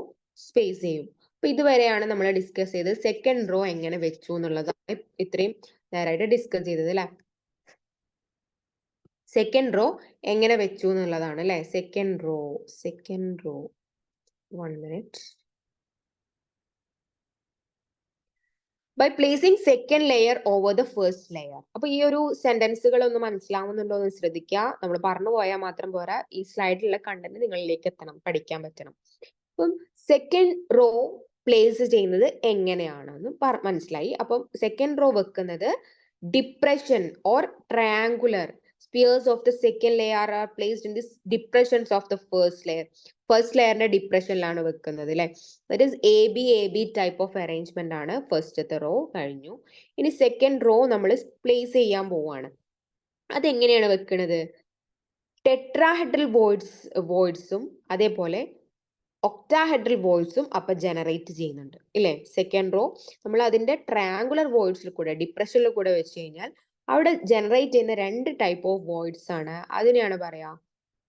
സ്പേസ് ചെയ്യും. അപ്പൊ ഇതുവരെയാണ് നമ്മൾ ഡിസ്കസ് ചെയ്തത്. സെക്കൻഡ് റോ എങ്ങനെ വെച്ചു എന്നുള്ളതാണ് ഇത്രയും നേരമായിട്ട് ഡിസ്കസ് ചെയ്തത് അല്ലെ? സെക്കൻഡ് റോ എങ്ങനെ വെച്ചു എന്നുള്ളതാണ് അല്ലെ. Second row 1 minute. By placing second layer over the first layer. അപ്പൊ ഈ ഒരു സെന്റൻസുകൾ ഒന്ന് മനസ്സിലാവുന്നുണ്ടോ എന്ന് ശ്രദ്ധിക്കുക. നമ്മൾ പറഞ്ഞു പോയാൽ മാത്രം പോരാ, ഈ സ്ലൈഡിലുള്ള കണ്ടന്റ് നിങ്ങളിലേക്ക് എത്തണം, പഠിക്കാൻ പറ്റണം. അപ്പം സെക്കൻഡ് റോ പ്ലേസ് ചെയ്യുന്നത് എങ്ങനെയാണെന്ന് മനസ്സിലായി. അപ്പം സെക്കൻഡ് റോ വെക്കുന്നത് depression or triangular spheres of the second layer are placed in this depressions of the first layer. First ലെയറിന്റെ ഡിപ്രഷനിലാണ് വെക്കുന്നത് അല്ലെ. That is A B type of arrangement ആണ് ഫസ്റ്റത്തെ റോ. കഴിഞ്ഞു. ഇനി സെക്കൻഡ് റോ നമ്മൾ പ്ലേസ് ചെയ്യാൻ പോവാണ്. അതെങ്ങനെയാണ് വെക്കുന്നത്? ടെട്രാഹെഡ്രൽ വോയിഡ്സും അതേപോലെ ഒക്ടാഹെഡ്രൽ വോയിഡ്സും അപ്പൊ ജനറേറ്റ് ചെയ്യുന്നുണ്ട് ഇല്ലേ. സെക്കൻഡ് റോ നമ്മൾ അതിന്റെ ട്രയാങ്കുലർ വോയിഡ്സിൽ കൂടെ ഡിപ്രഷനിൽ കൂടെ വെച്ച് കഴിഞ്ഞാൽ അവിടെ ജനറേറ്റ് ചെയ്യുന്ന 2 ടൈപ്പ് ഓഫ് വോയിഡ്സ് ആണ്. അതിനെയാണ് പറയാ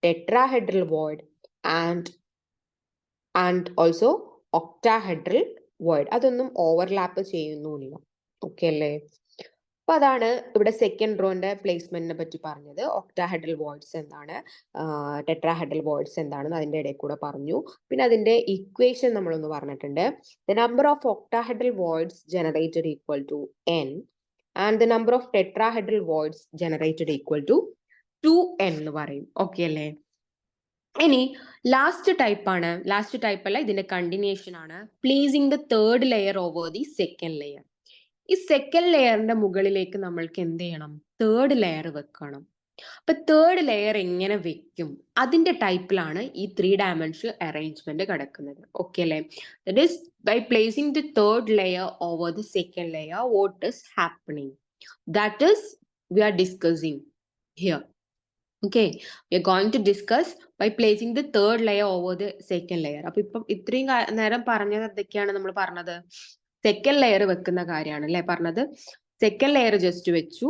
tetrahedral void and also octahedral void. അതൊന്നും ഓവർലാപ്പ് ചെയ്യുന്നുമില്ല. ഓക്കെ അല്ലേ. അപ്പൊ അതാണ് ഇവിടെ സെക്കൻഡ് റോന്റെ പ്ലേസ്മെന്റിനെ പറ്റി പറഞ്ഞത്. ഒക്ടാഹെഡ്രൽ വോയിഡ്സ് എന്താണ്, ടെട്രാഹെഡ്രൽ വോയിഡ്സ് എന്താണെന്ന് അതിന്റെ ഇടയിൽ കൂടെ പറഞ്ഞു. പിന്നെ അതിന്റെ ഇക്വേഷൻ നമ്മളൊന്ന് പറഞ്ഞിട്ടുണ്ട്. The number of octahedral voids generated equal to n and the number of tetrahedral voids generated equal to 2n എന്ന് പറയും. ഓക്കെ അല്ലേ. ഇനി ലാസ്റ്റ് ടൈപ്പ് ആണ്, ലാസ്റ്റ് ടൈപ്പ് അല്ല, ഇതിന്റെ കണ്ടിന്യൂഷൻ ആണ് placing the third layer over the second layer. ഈ second ലെയറിന്റെ മുകളിലേക്ക് നമ്മൾക്ക് എന്ത് ചെയ്യണം? തേർഡ് ലെയർ വെക്കണം. അപ്പൊ തേർഡ് ലെയർ എങ്ങനെ വെക്കും? അതിന്റെ ടൈപ്പിലാണ് ഈ 3 dimensional അറേഞ്ച്മെന്റ് കിടക്കുന്നത്. ഓക്കെ അല്ലേ. That is by placing the third layer over the second layer what is happening? That is we are discussing here. Okay, we are going to discuss by placing the third layer over the second layer. അപ്പൊ ഇപ്പം ഇത്രയും നേരം പറഞ്ഞത് എന്തൊക്കെയാണ് നമ്മൾ പറഞ്ഞത്? Second layer വെക്കുന്ന കാര്യമാണ് അല്ലെ പറഞ്ഞത്. സെക്കൻഡ് ലെയർ ജസ്റ്റ് വെച്ചു,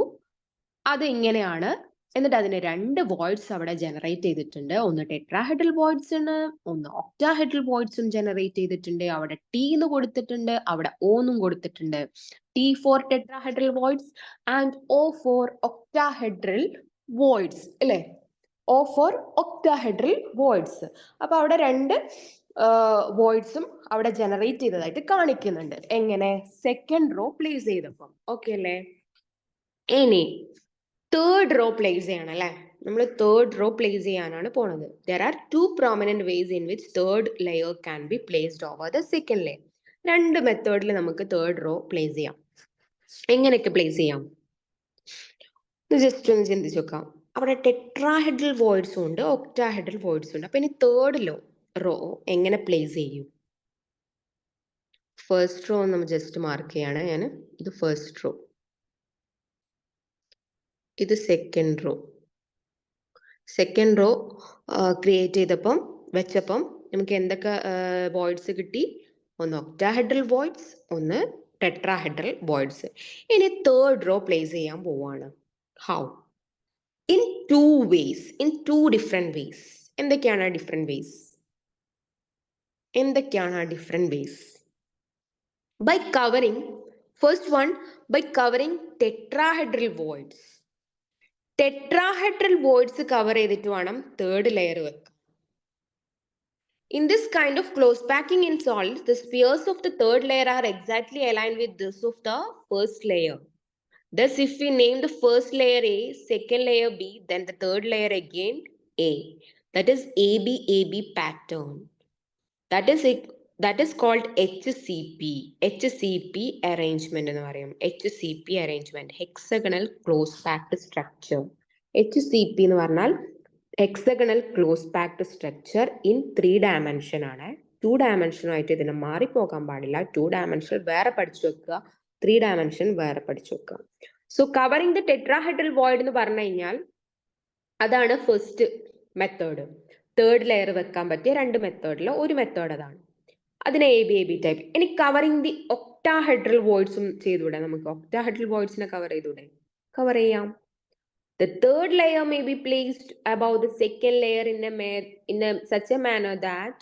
അത് ഇങ്ങനെയാണ്. എന്നിട്ട് അതിന് 2 വോയിഡ്സ് അവിടെ ജനറേറ്റ് ചെയ്തിട്ടുണ്ട്. ഒന്ന് ടെട്രാഹെഡ്രൽ വോയിഡ്സ് ആണ്, ഒന്ന് ഒക്ടാഹെഡ്രൽ വോയിഡ്സും ജനറേറ്റ് ചെയ്തിട്ടുണ്ട്. അവിടെ ടി എന്ന് കൊടുത്തിട്ടുണ്ട്, അവിടെ ഓ എന്നും കൊടുത്തിട്ടുണ്ട്. T for tetrahedral voids and O for octahedral voids അല്ലെ. O for octahedral voids. അപ്പൊ അവിടെ 2 വോയിഡ്സും അവിടെ ജനറേറ്റ് ചെയ്തതായിട്ട് കാണിക്കുന്നുണ്ട്. എങ്ങനെ? സെക്കൻഡ് റോ പ്ലേസ് ചെയ്തപ്പം. ഓക്കെ അല്ലേ. ഇനി തേർഡ് റോ പ്ലേസ് ചെയ്യണം അല്ലെ. നമ്മൾ തേർഡ് റോ പ്ലേസ് ചെയ്യാനാണ് പോണത്. There are 2 prominent ways in which third layer can be placed over the second layer. 2 മെത്തേഡിൽ നമുക്ക് തേർഡ് റോ പ്ലേസ് ചെയ്യാം. എങ്ങനെയൊക്കെ പ്ലേസ് ചെയ്യാം ജസ്റ്റ് ഒന്ന് ചിന്തിച്ചു നോക്കാം. അവിടെ ടെട്രാഹെഡ്രൽ വോയിഡ്സും ഉണ്ട്, ഒക്ടാഹെഡ്രൽ വോയിഡ്സും ഉണ്ട്. അപ്പൊ ഇനി തേർഡ് റോ എങ്ങനെ പ്ലേസ് ചെയ്യും? ഫസ്റ്റ് റോ നമ്മൾ ജസ്റ്റ് മാർക്ക് ചെയ്യാണ് ഞാൻ. ഇത് ഫസ്റ്റ് റോ, ഇത് second row. Second row create ചെയ്തപ്പം വെച്ചപ്പം നമുക്ക് എന്തൊക്കെ വോയിഡ്സ് കിട്ടി? ഒന്ന് ഒക്ടാഹെഡ്രൽ വോയിഡ്സ്, ഒന്ന് ടെട്രാഹെഡ്രൽ വോയിഡ്സ്. ഇനി തേർഡ് റോ പ്ലേസ് ചെയ്യാൻ പോവാണ്. How? In 2 ways, in 2 different ways. എന്തൊക്കെയാണ് ഡിഫറെന്റ് വേസ്? എന്തൊക്കെയാണ് different vase? By covering, first one, by covering tetrahedral voids. Tetrahedral voids cover ചെയ്തിട്ട് വേണം തേർഡ് ലെയർ വെക്കാൻ. In this kind of close packing in solids, the spheres of the third layer are exactly aligned with those of the first layer. Thus, if we name the first layer A, second layer B, then the third layer again A. That is AB pattern. That is called HCP. HCP arrangement എന്ന് പറയും. HCP arrangement, hexagonal close packed structure. HCP എന്ന് പറഞ്ഞാൽ hexagonal close packed structure in 3 dimension ആണ്. 2 dimension ആയിട്ട് ഇതിനെ മാറിപ്പോകാൻ പാടില്ല. 2 dimension വേറെ പഠിച്ചു വെക്കുക, 3 dimension വേറെ പഠിച്ചു വെക്കുക. So covering the tetrahedral void എന്ന് പറഞ്ഞു കഴിഞ്ഞാൽ അതാണ് ഫസ്റ്റ് മെത്തേഡ്. തേർഡ് ലെയർ വെക്കാൻ പറ്റിയ 2 മെത്തേഡിൽ ഒരു മെത്തേഡ് അതാണ്. അതിനെ AB ടൈപ്പ്. ഇനി കവറിംഗ് ദി ഒക്ടാഹെഡ്രൽ വോയിഡ്സും ചെയ്തൂടെ നമുക്ക്? ഒക്ടാഹെഡ്രൽ വോയിഡ്സിനെ കവർ ചെയ്തൂടെ? കവർ ചെയ്യാം. The third layer may be placed above the second layer in such a manner that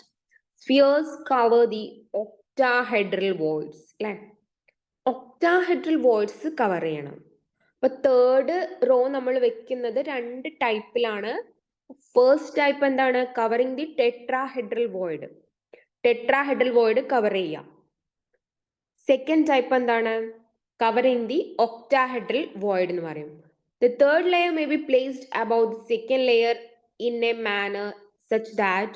spheres cover the octahedral voids. അല്ലെ, octahedral voids കവർ ചെയ്യണം. അപ്പൊ തേർഡ് റോ നമ്മൾ വെക്കുന്നത് രണ്ട് ടൈപ്പിലാണ്. ഫസ്റ്റ് ടൈപ്പ് എന്താണ്? Covering the tetrahedral void. Tetrahedral void cover ചെയ്യാം. Second type എന്താണ്? Covering the octahedral void എന്ന് പറയും. The third layer may be placed above the second layer in a manner such that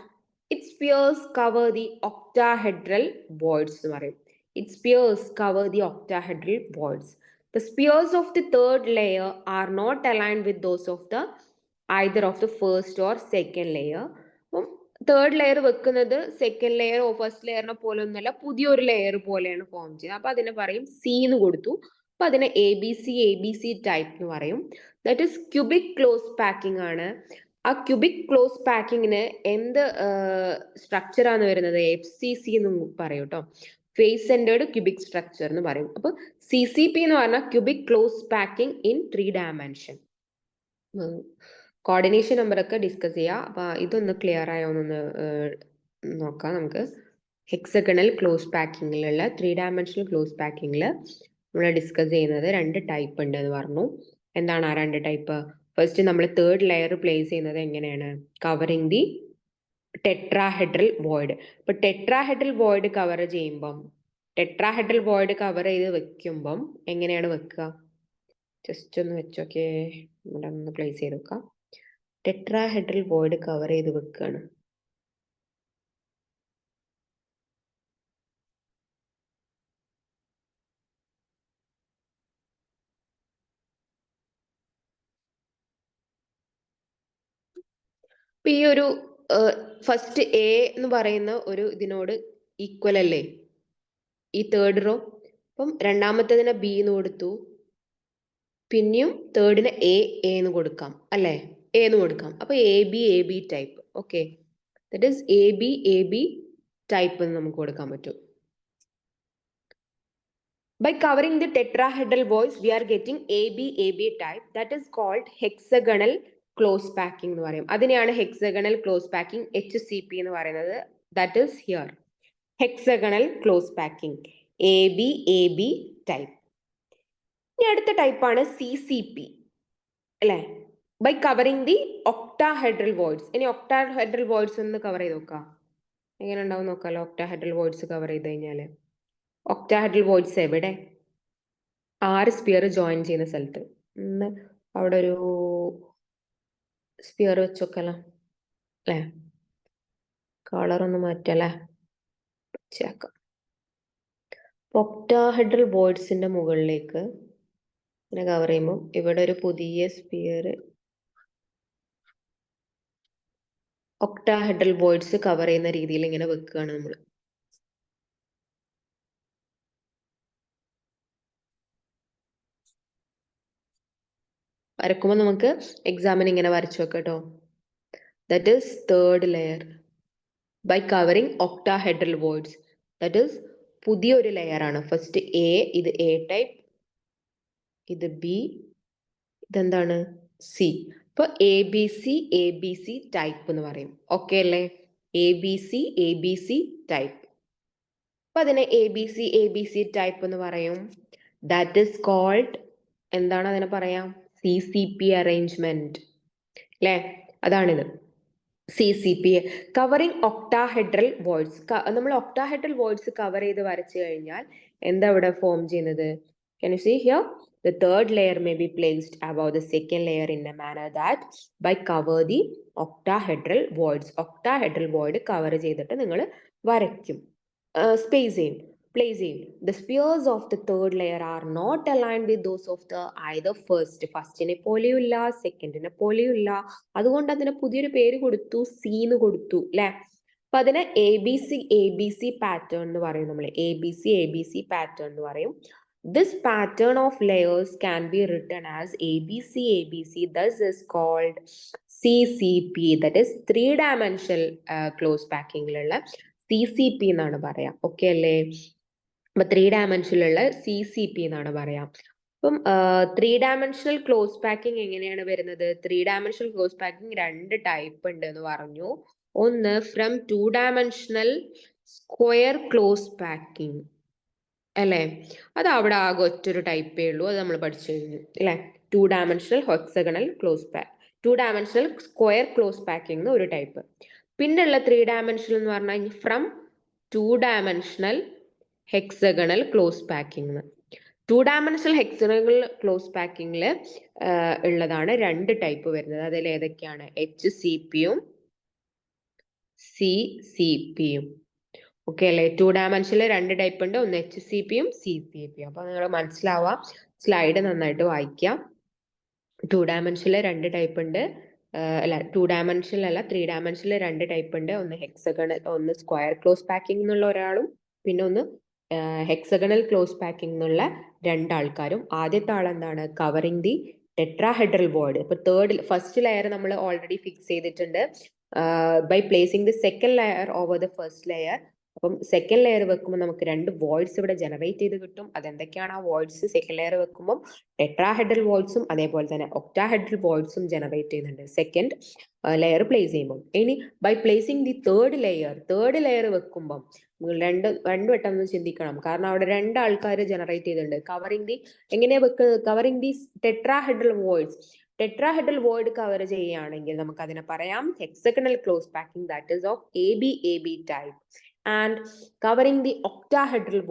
its spheres cover the octahedral voids എന്ന് പറയും. Its spheres cover the octahedral voids. The spheres of the third layer are not aligned with those of the either of the first or second layer. അപ്പം third layer വെക്കുന്നത് second layer ഓ first ലെയറിനെ പോലെ ഒന്നല്ല, പുതിയൊരു layer പോലെയാണ് form ചെയ്യുന്നത്. അപ്പൊ അതിനെ പറയും സി എന്ന് കൊടുത്തു. അപ്പൊ അതിനെ എ ബി സി ടൈപ്പ് എന്ന് പറയും. That is cubic close packing ആണ്. ആ ക്യൂബിക് ക്ലോസ് പാക്കിങ്ങിന് എന്ത് സ്ട്രക്ചർ ആണ് വരുന്നത്? FCC എന്ന് പറയും കേട്ടോ. ഫേസ് സെന്റേർഡ് ക്യൂബിക് സ്ട്രക്ചർ എന്ന് പറയും. അപ്പൊ CCP എന്ന് പറഞ്ഞാൽ cubic close packing in 3 dimension. Coordination നമ്പറൊക്കെ ഡിസ്കസ് ചെയ്യാം. അപ്പൊ ഇതൊന്ന് ക്ലിയർ ആയോന്നൊന്ന് നോക്കാം നമുക്ക്. ഹെക്സഗണൽ ക്ലോസ് പാക്കിങ്ങിലുള്ള 3 ഡയമെൻഷണൽ ക്ലോസ് പാക്കിങ്ങിൽ നമ്മൾ ഡിസ്കസ് ചെയ്യുന്നത് രണ്ട് ടൈപ്പ് ഉണ്ട് എന്ന് പറഞ്ഞു. എന്താണ് ആ രണ്ട് ടൈപ്പ്? ഫസ്റ്റ് നമ്മൾ തേർഡ് ലെയർ പ്ലേസ് ചെയ്യുന്നത് എങ്ങനെയാണ്? Covering the tetrahedral void. ഇപ്പൊ ടെട്രാഹെഡ്രൽ വോയിഡ് കവർ ചെയ്യുമ്പം, ടെട്രാഹെഡ്രൽ വോയിഡ് കവർ ചെയ്ത് വെക്കുമ്പം എങ്ങനെയാണ് വെക്കുക? ജസ്റ്റ് ഒന്ന് വെച്ചോക്കെ, ഇവിടെ ഒന്ന് പ്ലേസ് ചെയ്ത് വെക്കാം. ടെട്രാഹെഡ്രൽ വോയിഡ് കവർ ചെയ്ത് വെക്കുകയാണ്. ഇപ്പൊ ഈ ഒരു ഫസ്റ്റ് എ എന്ന് പറയുന്ന ഒരു ഇതിനോട് ഈക്വൽ അല്ലേ ഈ തേർഡ് റോ? അപ്പം രണ്ടാമത്തേതിനെ ബി എന്ന് കൊടുത്തു, പിന്നെയും തേർഡിന് എ എന്ന് കൊടുക്കാം അല്ലേ? എ എന്ന് കൊടുക്കാം. അപ്പൊ A B type. Okay, that is A B type എന്ന് നമുക്ക് കൊടുക്കാൻ പറ്റും. By covering the tetrahedral voids, we are getting AB type. That is called hexagonal close packing എന്ന് പറയും. അതിനെയാണ് hexagonal close packing, HCP എന്ന് പറയുന്നത്. That is here. Hexagonal close packing. AB type. ഇനി അടുത്ത ടൈപ്പാണ് CCP അല്ലേ? By covering the octahedral voids. ഇനി octahedral voids ഒന്ന് കവർ ചെയ്ത് നോക്കാം. എങ്ങനെ ഉണ്ടാവും നോക്കാലോ octahedral voids കവർ ചെയ്ത് കഴിഞ്ഞാല്. octahedral voids എവിടെ? 6 സ്പിയർ ജോയിൻ ചെയ്യുന്ന സ്ഥലത്ത് അവിടെ ഒരു സ്പിയർ വെച്ചോക്കല്ലോ അല്ലേ? കളർ ഒന്ന് മാറ്റല്ലേ, പച്ചയാക്കാം. ഒക്ടാഹെഡ്രൽ വോയിഡ്സിന്റെ മുകളിലേക്ക് ഇങ്ങനെ കവർ ചെയ്യുമ്പോൾ ഇവിടെ ഒരു പുതിയ സ്പിയർ, ഒക്ടാഹെഡ്രൽ വോയിഡ്സ് കവർ ചെയ്യുന്ന രീതിയിൽ ഇങ്ങനെ വെക്കുകയാണ് നമ്മൾ. വരക്കുമ്പോൾ നമുക്ക് എക്സാമിന് ഇങ്ങനെ വരച്ചു വെക്കാം കേട്ടോ. That is third layer by covering octahedral voids. That is പുതിയൊരു ലെയർ ആണ്. ഫസ്റ്റ് എ, ഇത് എ ടൈപ്പ്, ഇത് ബി, ഇതെന്താണ് സി. ഇപ്പൊ എ ബി സി ടൈപ്പ് എന്ന് പറയും. ഓക്കെ അല്ലേ? A B C type. അപ്പൊ അതിനെ എ ബി സി ടൈപ്പ് എന്ന് പറയും. ദാറ്റ് ഈസ് കോൾഡ്, എന്താണ് അതിനെ പറയാം? CCP അറേഞ്ച്മെന്റ് അല്ലേ? അതാണിത് CCP. Covering octahedral voids. നമ്മൾ ഒക്ടാഹെഡ്രൽ വോയിഡ്സ് കവർ ചെയ്ത് വരച്ചു കഴിഞ്ഞാൽ എന്താ ഇവിടെ ഫോം ചെയ്യുന്നത്? Can you see here? The third layer may be placed above the second layer in a manner that by cover the octahedral voids. Octahedral void cover ചെയ്തിട്ട് നിങ്ങൾ വരയ്ക്കും, സ്പേസ് ചെയ്യും, പ്ലേസ് ചെയ്യും. The spheres of the third layer are not aligned with those of the either first. ഫസ്റ്റിനെ പോലെയുമില്ല, സെക്കൻഡിനെ പോലെയുമില്ല. അതുകൊണ്ട് അതിന് പുതിയൊരു പേര് കൊടുത്തു, സി എന്ന് കൊടുത്തു അല്ലെ? അപ്പൊ അതിന് എ ബി സി പാറ്റേൺ എന്ന് പറയും. നമ്മൾ എ ബി സി പാറ്റേൺ എന്ന് പറയും. This pattern of layers can be written as ABC. Thus is called CCP. That is 3-dimensional close packing ലുള്ള CCP എന്നാണ് പറയാം. ഓക്കെ അല്ലേ? അപ്പൊ 3-dimensional CCP എന്നാണ് പറയാം. അപ്പം 3-dimensional ക്ലോസ് പാക്കിംഗ് എങ്ങനെയാണ് വരുന്നത്? 3-dimensional ക്ലോസ് പാക്കിംഗ് രണ്ട് ടൈപ്പ് ഉണ്ട് എന്ന് പറഞ്ഞു. ഒന്ന് from 2-dimensional square close packing അല്ലേ? അത് അവിടെ ആകെ ഒറ്റൊരു ടൈപ്പേ ഉള്ളൂ, അത് നമ്മൾ പഠിച്ചു കഴിഞ്ഞു അല്ലേ? Two dimensional hexagonal close pack, two dimensional square close packing ഒരു ടൈപ്പ്. പിന്നെയുള്ള 3 ഡയമെൻഷണൽ എന്ന് പറഞ്ഞാൽ from two dimensional hexagonal close packing. Two dimensional hexagonal close പാക്കിംഗിൽ ഉള്ളതാണ് 2 ടൈപ്പ് വരുന്നത്. അതിൽ ഏതൊക്കെയാണ്? HCPയും CCPയും. ഓക്കെ അല്ലേ? ടു ഡയമെൻഷനിൽ 2 ടൈപ്പ് ഉണ്ട്, ഒന്ന് HCPയും CCPയും. അപ്പൊ നിങ്ങൾ മനസ്സിലാവുക, സ്ലൈഡ് നന്നായിട്ട് വായിക്കാം. ടു ഡയമെൻഷനിൽ 2 ടൈപ്പ് ഉണ്ട്, അല്ല 2 ഡയമെൻഷനിൽ അല്ല 3 ഡയമെൻഷനിൽ 2 ടൈപ്പ് ഉണ്ട്. ഒന്ന് ഹെക്സഗണൽ, ഒന്ന് സ്ക്വയർ ക്ലോസ് പാക്കിംഗ് എന്നുള്ള ഒരാളും, പിന്നെ ഒന്ന് ഹെക്സഗണൽ ക്ലോസ് പാക്കിംഗ് എന്നുള്ള 2 ആൾക്കാരും. ആദ്യത്തെ ആൾ എന്താണ്? Covering the tetrahedral void. ഇപ്പൊ ഫസ്റ്റ് ലെയർ നമ്മൾ ഓൾറെഡി ഫിക്സ് ചെയ്തിട്ടുണ്ട് by placing the second layer over the first layer. അപ്പം സെക്കൻഡ് ലെയർ വെക്കുമ്പോൾ നമുക്ക് 2 വോയിഡ്സ് ഇവിടെ ജനറേറ്റ് ചെയ്ത് കിട്ടും. അതെന്തൊക്കെയാണ് ആ വോയിഡ്സ്? സെക്കൻഡ് ലെയർ വെക്കുമ്പോൾ ടെട്രാഹെഡ്രൽ വോയിഡ്സും അതേപോലെ തന്നെ ഒക്ടാഹെഡ്രൽ വോയിഡ്സും ജനറേറ്റ് ചെയ്യുന്നുണ്ട് സെക്കൻഡ് ലെയർ പ്ലേസ് ചെയ്യുമ്പോൾ. ഇനി by placing the third layer വെക്കുമ്പോൾ രണ്ടു വട്ടം ഒന്ന് ചിന്തിക്കണം, കാരണം അവിടെ 2 ആൾക്കാർ ജനറേറ്റ് ചെയ്തിട്ടുണ്ട്. എങ്ങനെയാ വെക്കുന്നത്? Covering the tetrahedral voids. Tetrahedral void cover ചെയ്യുകയാണെങ്കിൽ നമുക്ക് അതിനെ പറയാം hexagonal close packing, that is of AB type. And covering the octahedral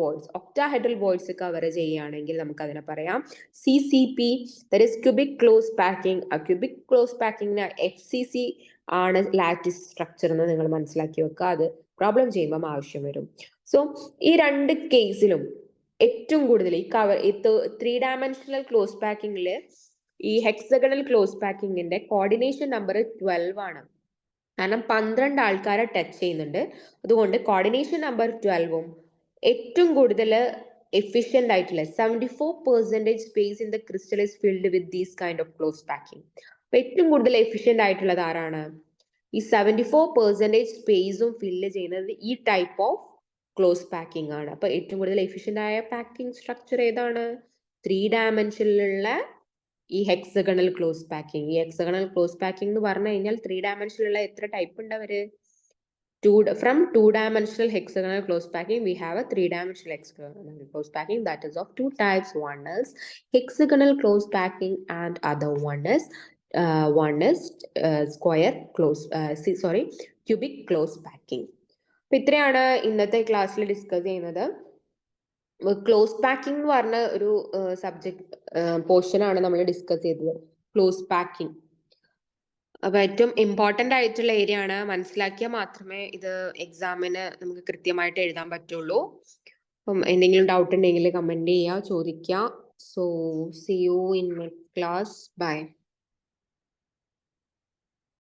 voids cover ചെയ്യുകയാണെങ്കിൽ നമുക്ക് അതിനെ പറയാം CCP, that is cubic close packing. ആ ക്യൂബിക് ക്ലോസ് പാക്കിംഗിന് FCC ആണ് ലാറ്റിസ് സ്ട്രക്ചർ എന്ന് നിങ്ങൾ മനസ്സിലാക്കി വെക്കുക. അത് പ്രോബ്ലം ചെയ്യുമ്പം ആവശ്യം വരും. സോ ഈ 2 കേസിലും ഏറ്റവും കൂടുതൽ ഈ 3 ഡയമെൻഷണൽ ക്ലോസ് പാക്കിംഗിൽ ഈ ഹെക്സഗണൽ ക്ലോസ് പാക്കിങ്ങിന്റെ കോർഡിനേഷൻ നമ്പർ 12 ആണ്. കാരണം 12 ആൾക്കാരെ ടച്ച് ചെയ്യുന്നുണ്ട്. അതുകൊണ്ട് കോർഡിനേഷൻ നമ്പർ 12ഉം ഏറ്റവും കൂടുതൽ എഫിഷ്യന്റ് ആയിട്ടുള്ള 74% space in the crystal is filled with these kind of close packing. അപ്പൊ ഏറ്റവും കൂടുതൽ എഫിഷ്യന്റ് ആയിട്ടുള്ളത് ആരാണ്? ഈ 74% സ്പേസും ഫില്ല് ചെയ്യുന്നത് ഈ ടൈപ്പ് ഓഫ് ക്ലോസ് പാക്കിംഗ് ആണ്. അപ്പൊ ഏറ്റവും കൂടുതൽ എഫിഷ്യന്റ് ആയ പാക്കിംഗ് സ്ട്രക്ചർ ഏതാണ്? 3 ഡയമെൻഷനിലുള്ള ഈ ഹെക്സഗണൽ ക്ലോസ് പാക്കിംഗ്. ഈ ഹെക്സഗണൽ ക്ലോസ് പാക്കിംഗ് എന്ന് പറഞ്ഞു കഴിഞ്ഞാൽ 3 ഡയമെൻഷനിലുള്ള എത്ര ടൈപ്പ് ഉണ്ട് അവര്? From 2 dimensional hexagonal close packing we have a 3 dimensional hexagonal close packing, that is of 2 types. One is hexagonal close packing and other one is cubic close packing. അപ്പൊ ഇത്രയാണ് ഇന്നത്തെ ക്ലാസ്സിൽ ഡിസ്കസ് ചെയ്യുന്നത്. ക്ലോസ് പാക്കിംഗ് എന്ന് പറഞ്ഞ ഒരു subject portion ആണ് നമ്മൾ ഡിസ്കസ് ചെയ്തത്, ക്ലോസ് പാക്കിംഗ്. അപ്പൊ ഏറ്റവും ഇമ്പോർട്ടന്റ് ആയിട്ടുള്ള ഏരിയ ആണ്. മനസ്സിലാക്കിയാൽ മാത്രമേ ഇത് എക്സാമിന് നമുക്ക് കൃത്യമായിട്ട് എഴുതാൻ പറ്റുള്ളൂ. അപ്പം എന്തെങ്കിലും ഡൗട്ട് ഉണ്ടെങ്കിൽ കമന്റ് ചെയ്യുക, ചോദിക്കുക. So see you in next class. By.